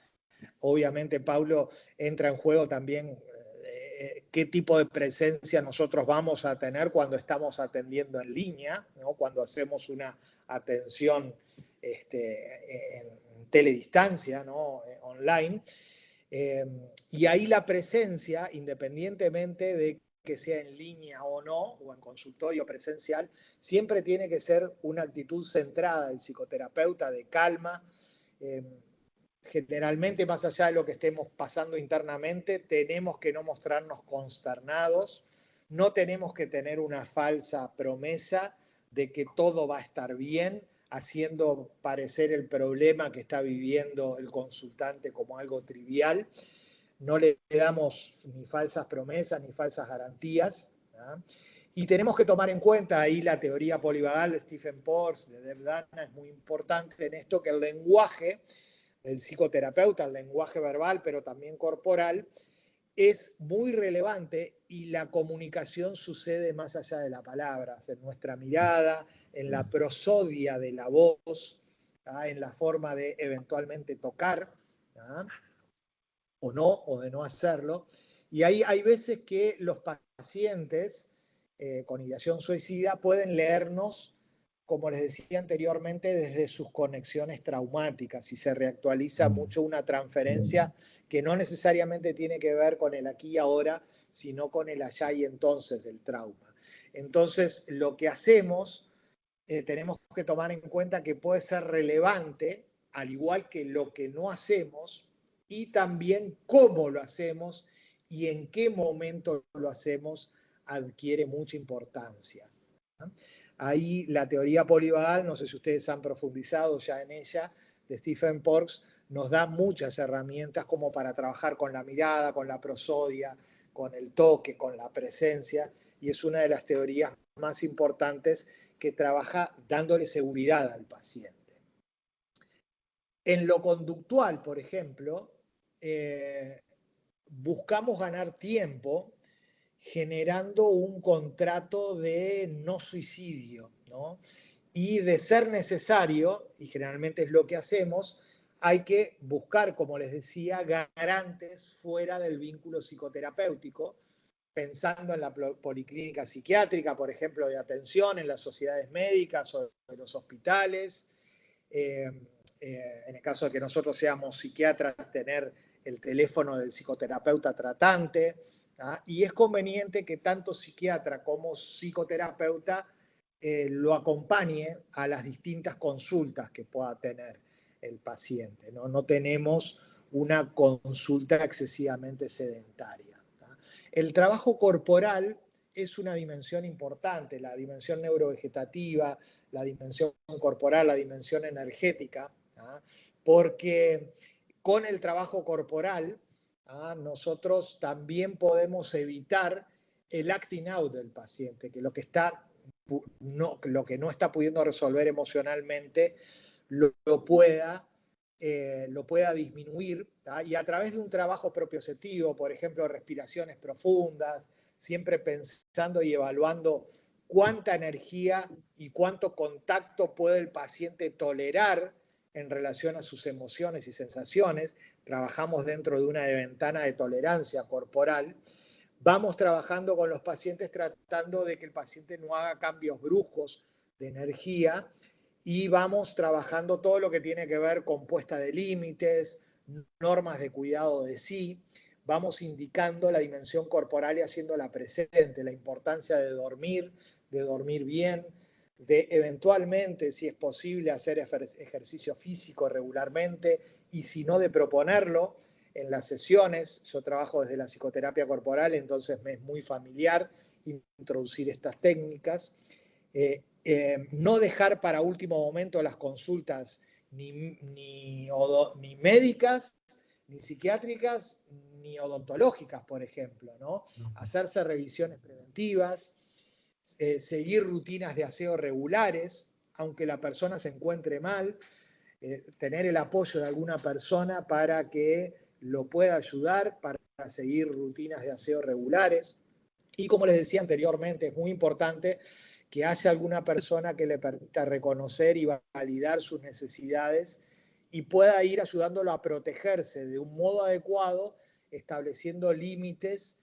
obviamente, Paulo, entra en juego también qué tipo de presencia nosotros vamos a tener cuando estamos atendiendo en línea, ¿no? Cuando hacemos una atención en teledistancia, ¿no? Online. Y ahí la presencia, independientemente de que sea en línea o no, o en consultorio presencial, siempre tiene que ser una actitud centrada del psicoterapeuta, de calma. Generalmente, más allá de lo que estemos pasando internamente, tenemos que no mostrarnos consternados, no tenemos que tener una falsa promesa de que todo va a estar bien, haciendo parecer el problema que está viviendo el consultante como algo trivial. No le damos ni falsas promesas ni falsas garantías, ¿no? Y tenemos que tomar en cuenta ahí la teoría polivagal de Stephen Porges, de Deb Dana, es muy importante en esto, que el lenguaje del psicoterapeuta, el lenguaje verbal, pero también corporal, es muy relevante, y la comunicación sucede más allá de las palabras, en nuestra mirada, en la prosodia de la voz, en la forma de eventualmente tocar, o no, o de no hacerlo. Y ahí hay veces que los pacientes con ideación suicida pueden leernos, como les decía anteriormente, desde sus conexiones traumáticas, y se reactualiza mucho una transferencia que no necesariamente tiene que ver con el aquí y ahora, sino con el allá y entonces del trauma. Entonces, lo que hacemos, tenemos que tomar en cuenta que puede ser relevante, al igual que lo que no hacemos, y también cómo lo hacemos y en qué momento lo hacemos adquiere mucha importancia, ¿no? Ahí la teoría polivagal, no sé si ustedes han profundizado ya en ella, de Stephen Porges nos da muchas herramientas como para trabajar con la mirada, con la prosodia, con el toque, con la presencia, y es una de las teorías más importantes que trabaja dándole seguridad al paciente. En lo conductual, por ejemplo, buscamos ganar tiempo generando un contrato de no suicidio, ¿no? Y de ser necesario, y generalmente es lo que hacemos, hay que buscar, como les decía, garantes fuera del vínculo psicoterapéutico, pensando en la policlínica psiquiátrica, por ejemplo, de atención, en las sociedades médicas o en los hospitales. En el caso de que nosotros seamos psiquiatras, tener el teléfono del psicoterapeuta tratante. Y es conveniente que tanto psiquiatra como psicoterapeuta lo acompañe a las distintas consultas que pueda tener el paciente. No tenemos una consulta excesivamente sedentaria. El trabajo corporal es una dimensión importante, la dimensión neurovegetativa, la dimensión corporal, la dimensión energética, porque con el trabajo corporal nosotros también podemos evitar el acting out del paciente, que lo que no está pudiendo resolver emocionalmente lo pueda disminuir, y a través de un trabajo propioceptivo, por ejemplo, respiraciones profundas, siempre pensando y evaluando cuánta energía y cuánto contacto puede el paciente tolerar en relación a sus emociones y sensaciones. Trabajamos dentro de una ventana de tolerancia corporal. Vamos trabajando con los pacientes tratando de que el paciente no haga cambios bruscos de energía, y vamos trabajando todo lo que tiene que ver con puesta de límites, normas de cuidado de sí. Vamos indicando la dimensión corporal y haciéndola presente, la importancia de dormir bien, de eventualmente, si es posible, hacer ejercicio físico regularmente, y si no, de proponerlo en las sesiones. Yo trabajo desde la psicoterapia corporal, entonces me es muy familiar introducir estas técnicas. No dejar para último momento las consultas ni médicas, ni psiquiátricas, ni odontológicas, por ejemplo, ¿no? Hacerse revisiones preventivas, seguir rutinas de aseo regulares, aunque la persona se encuentre mal, tener el apoyo de alguna persona para que lo pueda ayudar, para seguir rutinas de aseo regulares. Y como les decía anteriormente, es muy importante que haya alguna persona que le permita reconocer y validar sus necesidades y pueda ir ayudándolo a protegerse de un modo adecuado, estableciendo límites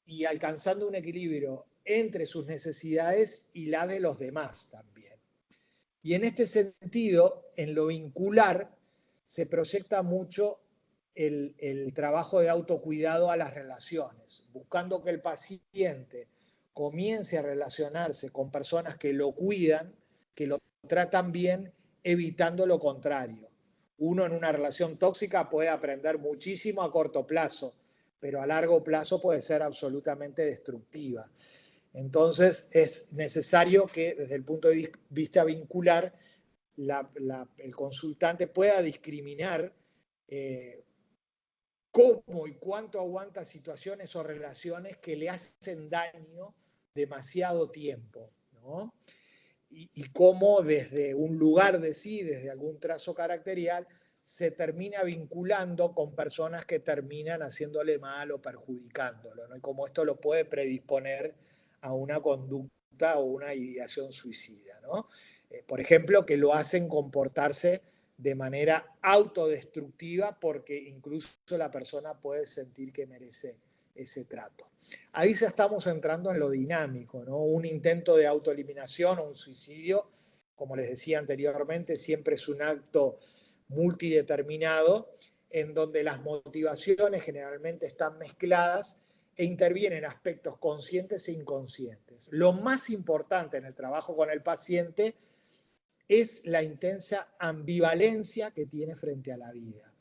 y alcanzando un equilibrio entre sus necesidades y la de los demás también. Y en este sentido, en lo vincular, se proyecta mucho el trabajo de autocuidado a las relaciones, buscando que el paciente comience a relacionarse con personas que lo cuidan, que lo tratan bien, evitando lo contrario. Uno en una relación tóxica puede aprender muchísimo a corto plazo, pero a largo plazo puede ser absolutamente destructiva. Entonces es necesario que desde el punto de vista vincular el consultante pueda discriminar cómo y cuánto aguanta situaciones o relaciones que le hacen daño demasiado tiempo, ¿no? Y cómo desde un lugar de sí, desde algún trazo caracterial, se termina vinculando con personas que terminan haciéndole mal o perjudicándolo, ¿no? Y cómo esto lo puede predisponer a una conducta o una ideación suicida, ¿no? Por ejemplo, que lo hacen comportarse de manera autodestructiva porque incluso la persona puede sentir que merece ese trato. Ahí ya estamos entrando en lo dinámico, ¿no? Un intento de autoeliminación o un suicidio, como les decía anteriormente, siempre es un acto multideterminado en donde las motivaciones generalmente están mezcladas e intervienen aspectos conscientes e inconscientes. Lo más importante en el trabajo con el paciente es la intensa ambivalencia que tiene frente a la vida.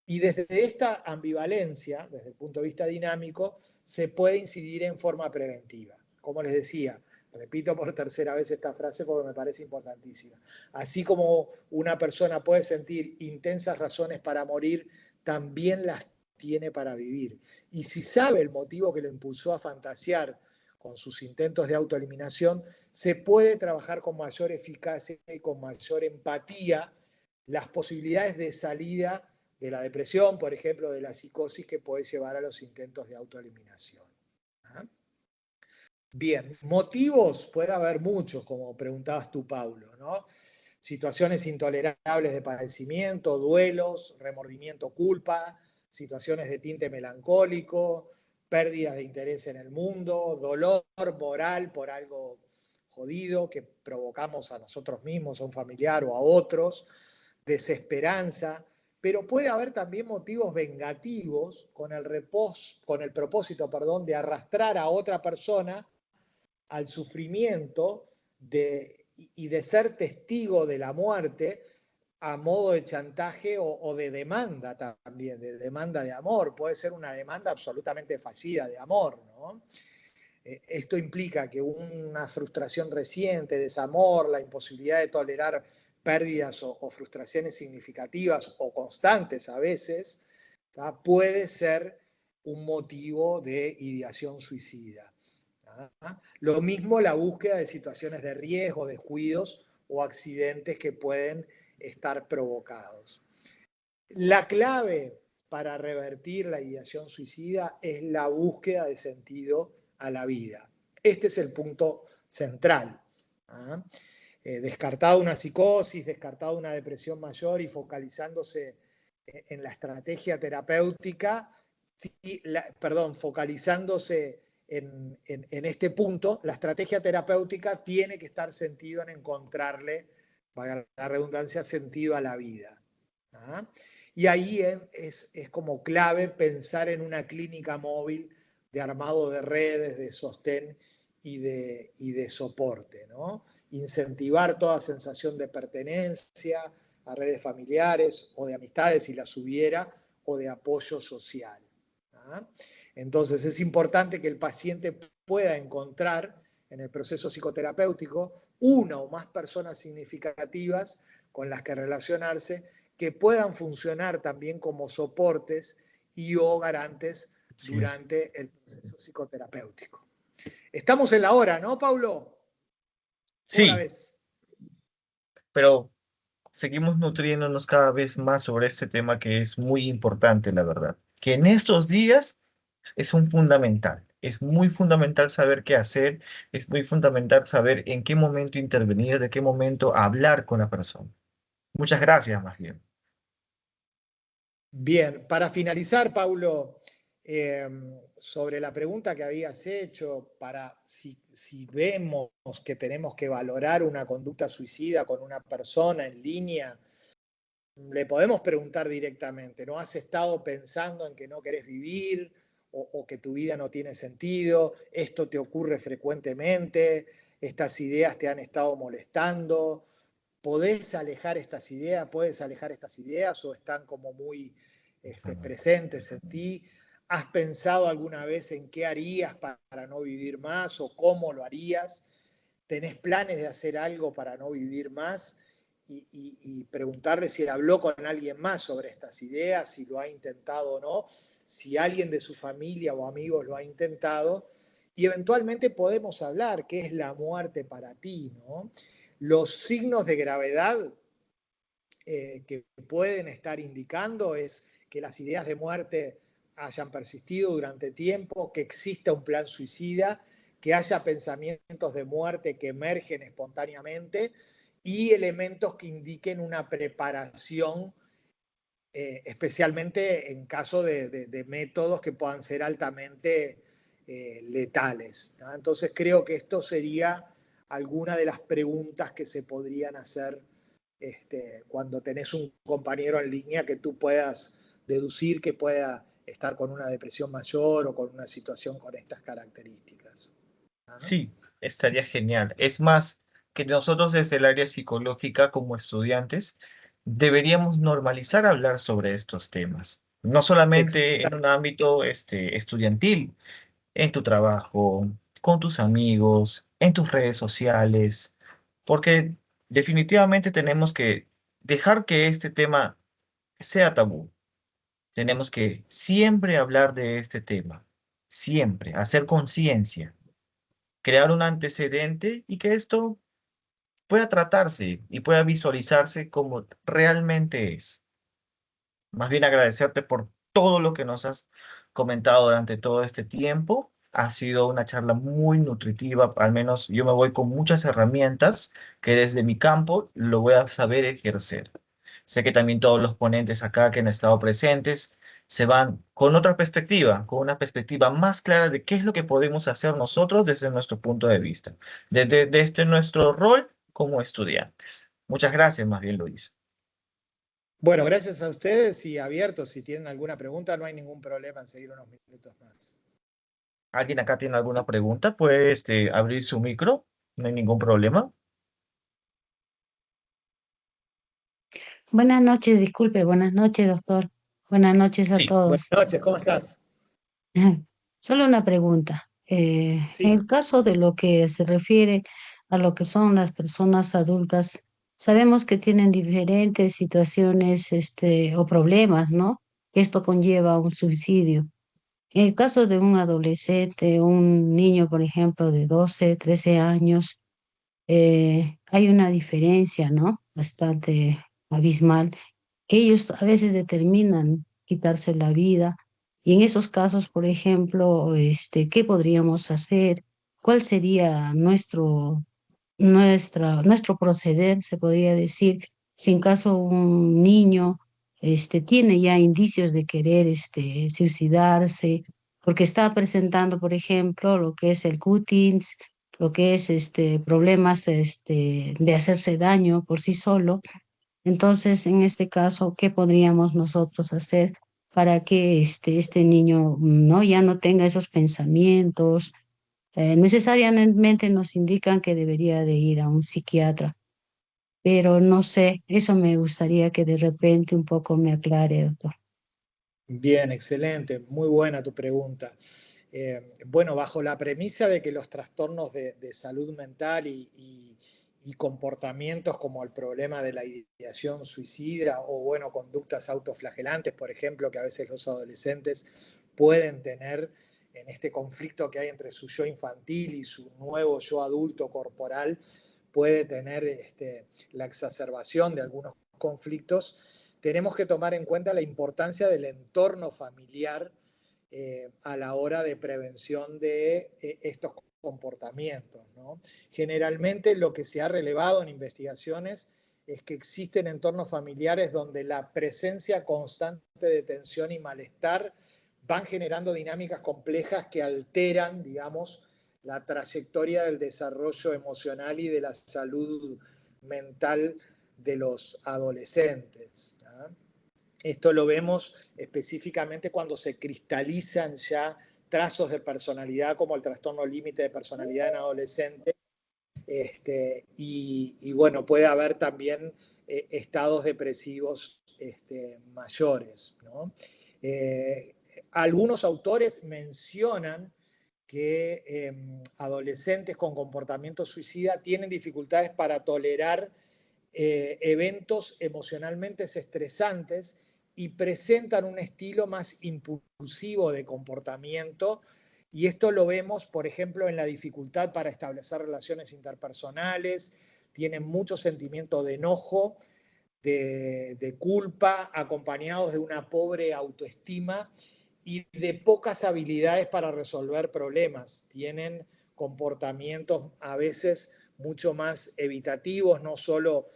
Y desde esta ambivalencia, desde el punto de vista dinámico, se puede incidir en forma preventiva. Como les decía, Repito por tercera vez esta frase porque me parece importantísima. Así como una persona puede sentir intensas razones para morir, también las tiene para vivir. Y si sabe el motivo que lo impulsó a fantasear con sus intentos de autoeliminación, se puede trabajar con mayor eficacia y con mayor empatía las posibilidades de salida de la depresión, por ejemplo, de la psicosis que puede llevar a los intentos de autoeliminación. ¿Ah? Bien, motivos puede haber muchos, como preguntabas tú, Paulo, ¿no? Situaciones intolerables de padecimiento, duelos, remordimiento, culpa, situaciones de tinte melancólico, pérdidas de interés en el mundo, dolor moral por algo jodido que provocamos a nosotros mismos, a un familiar o a otros, desesperanza, pero puede haber también motivos vengativos con el propósito, de arrastrar a otra persona al sufrimiento y de ser testigo de la muerte a modo de chantaje o de demanda también, de demanda de amor. Puede ser una demanda absolutamente fallida de amor, ¿no? Esto implica que una frustración reciente, desamor, la imposibilidad de tolerar pérdidas o frustraciones significativas o constantes a veces, ¿tá? Puede ser un motivo de ideación suicida. ¿tá? Lo mismo la búsqueda de situaciones de riesgo, descuidos o accidentes que pueden estar provocados. La clave para revertir la ideación suicida es la búsqueda de sentido a la vida. Este es el punto central. ¿ah? Descartado una psicosis, descartado una depresión mayor y focalizándose en la estrategia terapéutica, focalizándose en este punto, la estrategia terapéutica tiene que estar sentido en encontrarle, para la redundancia, sentido a la vida. ¿ah? Y ahí es como clave pensar en una clínica móvil de armado de redes, de sostén y de soporte, ¿no? Incentivar toda sensación de pertenencia a redes familiares o de amistades, si las hubiera, o de apoyo social. ¿ah? Entonces es importante que el paciente pueda encontrar en el proceso psicoterapéutico una o más personas significativas con las que relacionarse que puedan funcionar también como soportes y o garantes durante el proceso psicoterapéutico. Estamos en la hora, ¿no, Paulo? Sí, pero seguimos nutriéndonos cada vez más sobre este tema que es muy importante, la verdad. Que en estos días es un fundamental. Es muy fundamental saber qué hacer, es muy fundamental saber en qué momento intervenir, de qué momento hablar con la persona. Muchas gracias, más bien. Bien, para finalizar, Paulo, sobre la pregunta que habías hecho, para si vemos que tenemos que valorar una conducta suicida con una persona en línea, le podemos preguntar directamente, ¿no? ¿Has estado pensando en que no querés vivir o que tu vida no tiene sentido? ¿Esto te ocurre frecuentemente? ¿Estas ideas te han estado molestando? ¿Podés alejar estas ideas? ¿Puedes alejar estas ideas o están como muy presentes en ti? ¿Has pensado alguna vez en qué harías para no vivir más o cómo lo harías? ¿Tenés planes de hacer algo para no vivir más? Y preguntarle si habló con alguien más sobre estas ideas, si lo ha intentado o no, si alguien de su familia o amigos lo ha intentado, y eventualmente podemos hablar qué es la muerte para ti, ¿no? Los signos de gravedad que pueden estar indicando es que las ideas de muerte hayan persistido durante tiempo, que exista un plan suicida, que haya pensamientos de muerte que emergen espontáneamente y elementos que indiquen una preparación, especialmente en caso de métodos que puedan ser altamente letales, ¿no? Entonces creo que esto sería alguna de las preguntas que se podrían hacer cuando tenés un compañero en línea que tú puedas deducir que pueda estar con una depresión mayor o con una situación con estas características. ¿Ah? Sí, estaría genial. Es más, que nosotros desde el área psicológica como estudiantes deberíamos normalizar hablar sobre estos temas, no solamente en un ámbito estudiantil, en tu trabajo, con tus amigos, en tus redes sociales, porque definitivamente tenemos que dejar que este tema sea tabú. Tenemos que siempre hablar de este tema, siempre, hacer conciencia, crear un antecedente y que esto pueda tratarse y pueda visualizarse como realmente es. Más bien agradecerte por todo lo que nos has comentado durante todo este tiempo. Ha sido una charla muy nutritiva, al menos yo me voy con muchas herramientas que desde mi campo lo voy a saber ejercer. Sé que también todos los ponentes acá que han estado presentes se van con otra perspectiva, con una perspectiva más clara de qué es lo que podemos hacer nosotros desde nuestro punto de vista, desde nuestro rol como estudiantes. Muchas gracias, más bien, Luis. Bueno, gracias a ustedes y abiertos. Si tienen alguna pregunta, no hay ningún problema en seguir unos minutos más. ¿Alguien acá tiene alguna pregunta? Puede abrir su micro, no hay ningún problema. Buenas noches, disculpe, buenas noches, doctor. Buenas noches a Sí, Buenas todos. noches, ¿cómo estás? Solo una pregunta. En Sí. el caso de lo que se refiere a lo que son las personas adultas, sabemos que tienen diferentes situaciones, o problemas, ¿no? Esto conlleva un suicidio. En el caso de un adolescente, un niño, por ejemplo, de 12, 13 años, hay una diferencia, ¿no? Bastante abismal, que ellos a veces determinan quitarse la vida. Y en esos casos, por ejemplo, ¿qué podríamos hacer? ¿Cuál sería nuestro proceder, se podría decir, si en caso un niño tiene ya indicios de querer suicidarse, porque está presentando, por ejemplo, lo que es el Cuttings, lo que es problemas de hacerse daño por sí solo? Entonces, en este caso, ¿qué podríamos nosotros hacer para que este niño no ya no tenga esos pensamientos? Necesariamente nos indican que debería de ir a un psiquiatra, pero no sé, eso me gustaría que de repente un poco me aclare, doctor. Bien, excelente, muy buena tu pregunta. Bueno, bajo la premisa de que los trastornos de salud mental y comportamientos como el problema de la ideación suicida o, bueno, conductas autoflagelantes, por ejemplo, que a veces los adolescentes pueden tener en este conflicto que hay entre su yo infantil y su nuevo yo adulto corporal, puede tener la exacerbación de algunos conflictos. Tenemos que tomar en cuenta la importancia del entorno familiar a la hora de prevención de estos comportamientos, ¿no? Generalmente lo que se ha relevado en investigaciones es que existen entornos familiares donde la presencia constante de tensión y malestar van generando dinámicas complejas que alteran, digamos, la trayectoria del desarrollo emocional y de la salud mental de los adolescentes. Esto lo vemos específicamente cuando se cristalizan ya trazos de personalidad como el trastorno límite de personalidad en adolescentes. Y bueno, puede haber también estados depresivos mayores, ¿no? Algunos autores mencionan que adolescentes con comportamiento suicida tienen dificultades para tolerar eventos emocionalmente estresantes y presentan un estilo más impulsivo de comportamiento. Y esto lo vemos, por ejemplo, en la dificultad para establecer relaciones interpersonales, tienen mucho sentimiento de enojo, de culpa, acompañados de una pobre autoestima y de pocas habilidades para resolver problemas. Tienen comportamientos a veces mucho más evitativos, no solo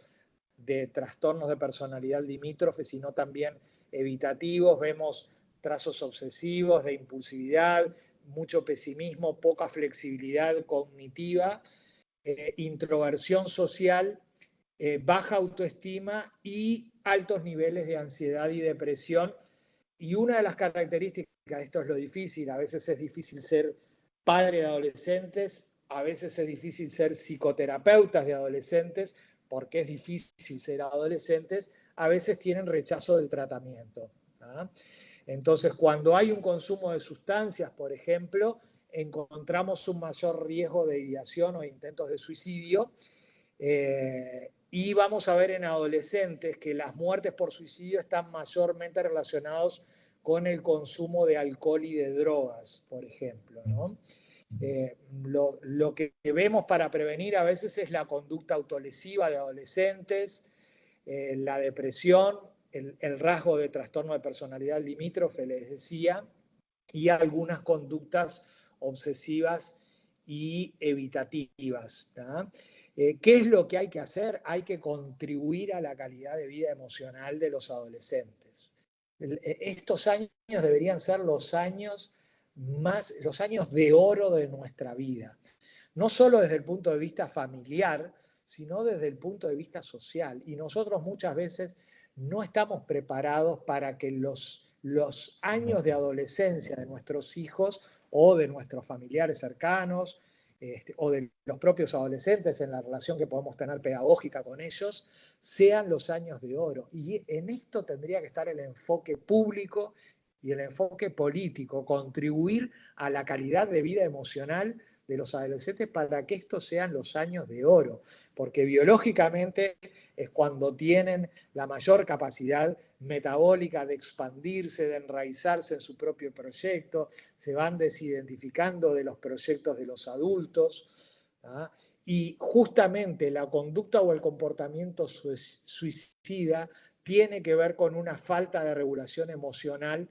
de trastornos de personalidad limítrofe, sino también evitativos. Vemos trazos obsesivos de impulsividad, mucho pesimismo, poca flexibilidad cognitiva, introversión social, baja autoestima y altos niveles de ansiedad y depresión. Y una de las características, esto es lo difícil, a veces es difícil ser padre de adolescentes, a veces es difícil ser psicoterapeutas de adolescentes, porque es difícil ser adolescentes, a veces tienen rechazo del tratamiento. Entonces, cuando hay un consumo de sustancias, por ejemplo, encontramos un mayor riesgo de ideación o de intentos de suicidio. Y vamos a ver en adolescentes que las muertes por suicidio están mayormente relacionados con el consumo de alcohol y de drogas, por ejemplo, ¿no? Lo que vemos para prevenir a veces es la conducta autolesiva de adolescentes, la depresión, el rasgo de trastorno de personalidad limítrofe, les decía, y algunas conductas obsesivas y evitativas, ¿no? ¿Qué es lo que hay que hacer? Hay que contribuir a la calidad de vida emocional de los adolescentes. Estos años deberían ser los años de oro de nuestra vida. No solo desde el punto de vista familiar, sino desde el punto de vista social. Y nosotros muchas veces no estamos preparados para que los años de adolescencia de nuestros hijos o de nuestros familiares cercanos, o de los propios adolescentes en la relación que podemos tener pedagógica con ellos, sean los años de oro. Y en esto tendría que estar el enfoque público y el enfoque político, contribuir a la calidad de vida emocional de los adolescentes para que estos sean los años de oro, porque biológicamente es cuando tienen la mayor capacidad metabólica de expandirse, de enraizarse en su propio proyecto, se van desidentificando de los proyectos de los adultos, ¿ah? Y justamente la conducta o el comportamiento suicida tiene que ver con una falta de regulación emocional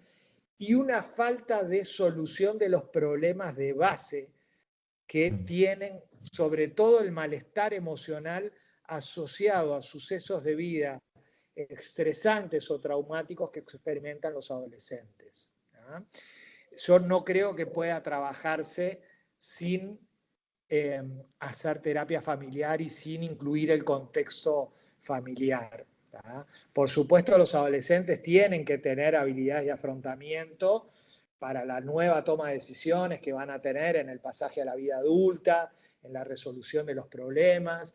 y una falta de solución de los problemas de base que tienen sobre todo el malestar emocional asociado a sucesos de vida estresantes o traumáticos que experimentan los adolescentes, ¿no? Yo no creo que pueda trabajarse sin hacer terapia familiar y sin incluir el contexto familiar, ¿no? Por supuesto, los adolescentes tienen que tener habilidades de afrontamiento para la nueva toma de decisiones que van a tener en el pasaje a la vida adulta, en la resolución de los problemas,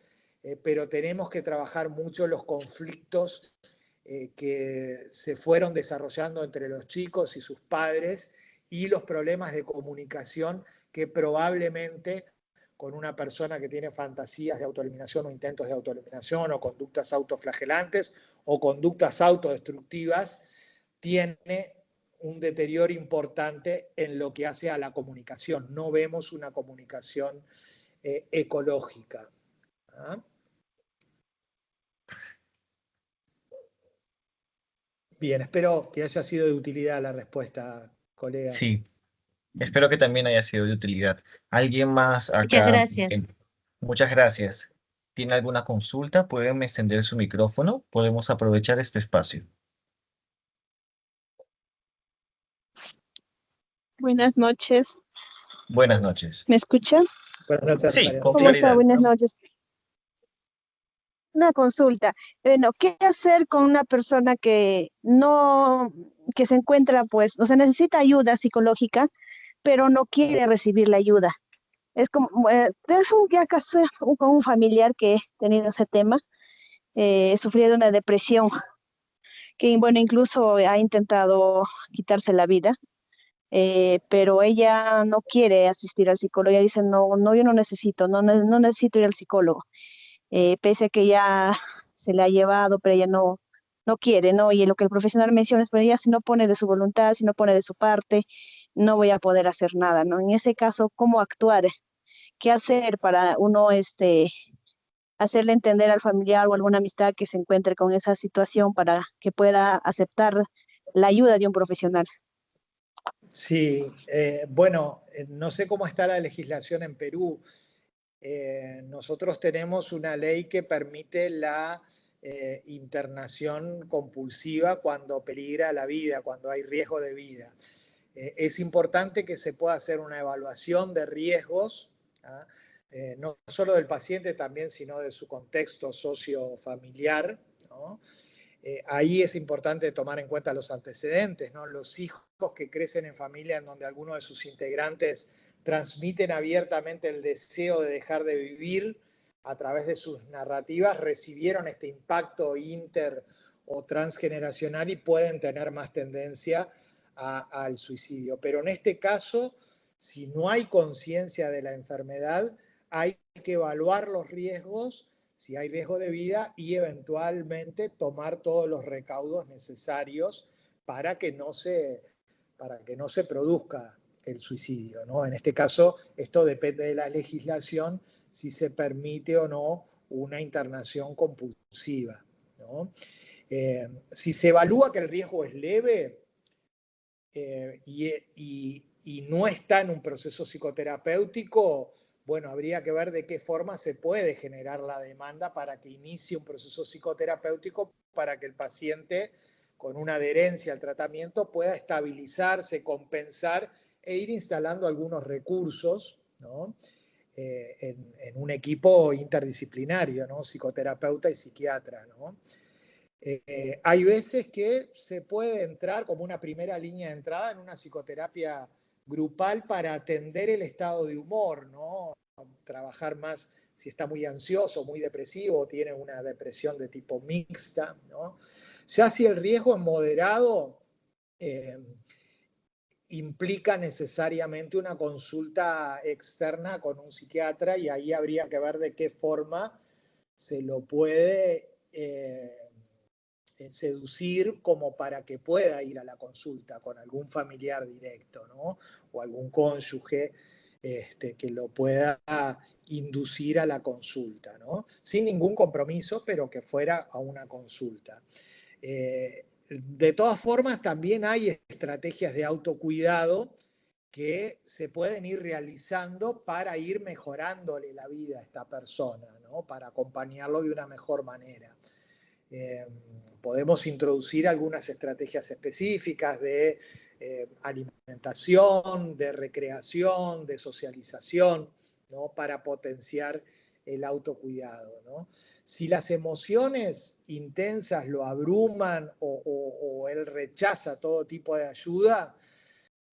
pero tenemos que trabajar mucho los conflictos que se fueron desarrollando entre los chicos y sus padres y los problemas de comunicación que probablemente con una persona que tiene fantasías de autoeliminación o intentos de autoeliminación o conductas autoflagelantes o conductas autodestructivas tiene un deterioro importante en lo que hace a la comunicación. No vemos una comunicación ecológica. ¿Ah? Bien, espero que haya sido de utilidad la respuesta, colega. Sí, espero que también haya sido de utilidad. ¿Alguien más Muchas acá? gracias. Muchas gracias. ¿Tiene alguna consulta? ¿Pueden encender su micrófono? Podemos aprovechar este espacio. Buenas noches. Buenas noches. ¿Me escuchan? Buenas noches, Sí, María. con ¿Cómo está? claridad. Buenas noches. Una consulta. Bueno, ¿qué hacer con una persona que no, que se encuentra, pues, o sea, necesita ayuda psicológica, pero no quiere recibir la ayuda? Es como, es un ya casi con un familiar que he tenido ese tema, sufría de una depresión, que bueno, incluso ha intentado quitarse la vida. Pero ella no quiere asistir al psicólogo. Ella dice, no, no, yo no necesito, no necesito ir al psicólogo. Pese a que ya se le ha llevado, pero ella no quiere, ¿no? Y lo que el profesional menciona es, pero ella si no pone de su voluntad, si no pone de su parte, no voy a poder hacer nada, ¿no? En ese caso, ¿cómo actuar? ¿Qué hacer para uno, hacerle entender al familiar o alguna amistad que se encuentre con esa situación para que pueda aceptar la ayuda de un profesional? Sí, bueno, no sé cómo está la legislación en Perú. Nosotros tenemos una ley que permite la internación compulsiva cuando peligra la vida, cuando hay riesgo de vida. Es importante que se pueda hacer una evaluación de riesgos, ¿ah? No solo del paciente también, sino de su contexto sociofamiliar, ¿no? Ahí es importante tomar en cuenta los antecedentes, ¿no? Los hijos que crecen en familia en donde alguno de sus integrantes transmiten abiertamente el deseo de dejar de vivir a través de sus narrativas, recibieron este impacto inter o transgeneracional y pueden tener más tendencia al suicidio. Pero en este caso Si no hay conciencia de la enfermedad, hay que evaluar los riesgos, si hay riesgo de vida, y eventualmente tomar todos los recaudos necesarios para que no se produzca el suicidio, ¿no? En este caso, esto depende de la legislación, si se permite o no una internación compulsiva, ¿no? Si se evalúa que el riesgo es leve y no está en un proceso psicoterapéutico, bueno, habría que ver de qué forma se puede generar la demanda para que inicie un proceso psicoterapéutico para que el paciente, con una adherencia al tratamiento, pueda estabilizarse, compensar e ir instalando algunos recursos, ¿no? En un equipo interdisciplinario, ¿no? Psicoterapeuta y psiquiatra, ¿no? Hay veces que se puede entrar como una primera línea de entrada en una psicoterapia grupal para atender el estado de humor, ¿no? Trabajar más si está muy ansioso, muy depresivo, o tiene una depresión de tipo mixta, ¿no? Ya si el riesgo es moderado, implica necesariamente una consulta externa con un psiquiatra, y ahí habría que ver de qué forma se lo puede seducir como para que pueda ir a la consulta con algún familiar directo, ¿no? O algún cónyuge que lo pueda inducir a la consulta, ¿no? Sin ningún compromiso, pero que fuera a una consulta. De todas formas, también hay estrategias de autocuidado que se pueden ir realizando para ir mejorándole la vida a esta persona, ¿no? Para acompañarlo de una mejor manera. Podemos introducir algunas estrategias específicas de alimentación, de recreación, de socialización, ¿no? Para potenciar el autocuidado, ¿no? Si las emociones intensas lo abruman o él rechaza todo tipo de ayuda,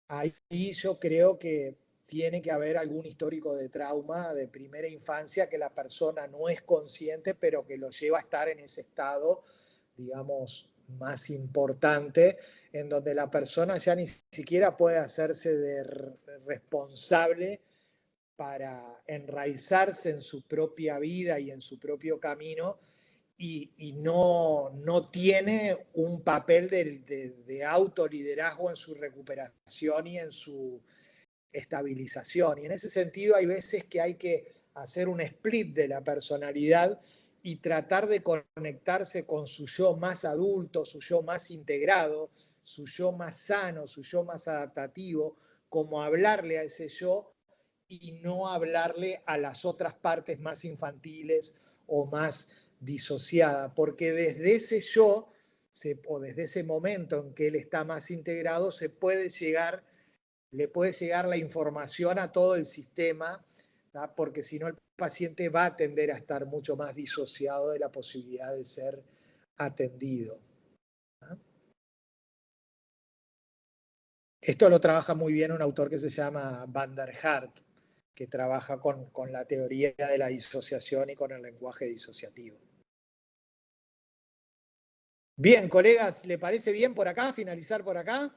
ahí yo creo que tiene que haber algún histórico de trauma de primera infancia que la persona no es consciente, pero que lo lleva a estar en ese estado, digamos, más importante, en donde la persona ya ni siquiera puede hacerse de responsable para enraizarse en su propia vida y en su propio camino, y no tiene un papel de autoliderazgo en su recuperación y en su estabilización. Y en ese sentido hay veces que hay que hacer un split de la personalidad y tratar de conectarse con su yo más adulto, su yo más integrado, su yo más sano, su yo más adaptativo, como hablarle a ese yo y no hablarle a las otras partes más infantiles o más disociada, porque desde ese yo, o desde ese momento en que él está más integrado, le puede llegar la información a todo el sistema, ¿tá? Porque si no el paciente va a tender a estar mucho más disociado de la posibilidad de ser atendido, ¿tá? Esto lo trabaja muy bien un autor que se llama Van der Hart, que trabaja con la teoría de la disociación y con el lenguaje disociativo. Bien, colegas, ¿le parece bien por acá, finalizar por acá?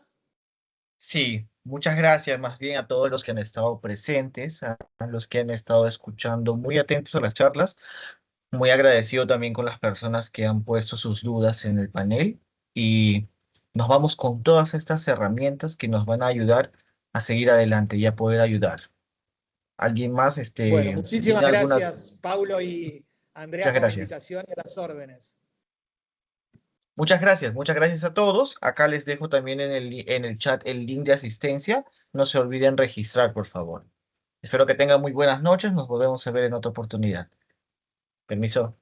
Sí, muchas gracias más bien a todos los que han estado presentes, a los que han estado escuchando, muy atentos a las charlas. Muy agradecido también con las personas que han puesto sus dudas en el panel, y nos vamos con todas estas herramientas que nos van a ayudar a seguir adelante y a poder ayudar. ¿Alguien más Bueno, si muchísimas tiene alguna? gracias, Paulo y Andrea, Muchas por la gracias. invitación y a las órdenes. Muchas gracias a todos. Acá les dejo también en el chat el link de asistencia. No se olviden registrar, por favor. Espero que tengan muy buenas noches. Nos volvemos a ver en otra oportunidad. Permiso.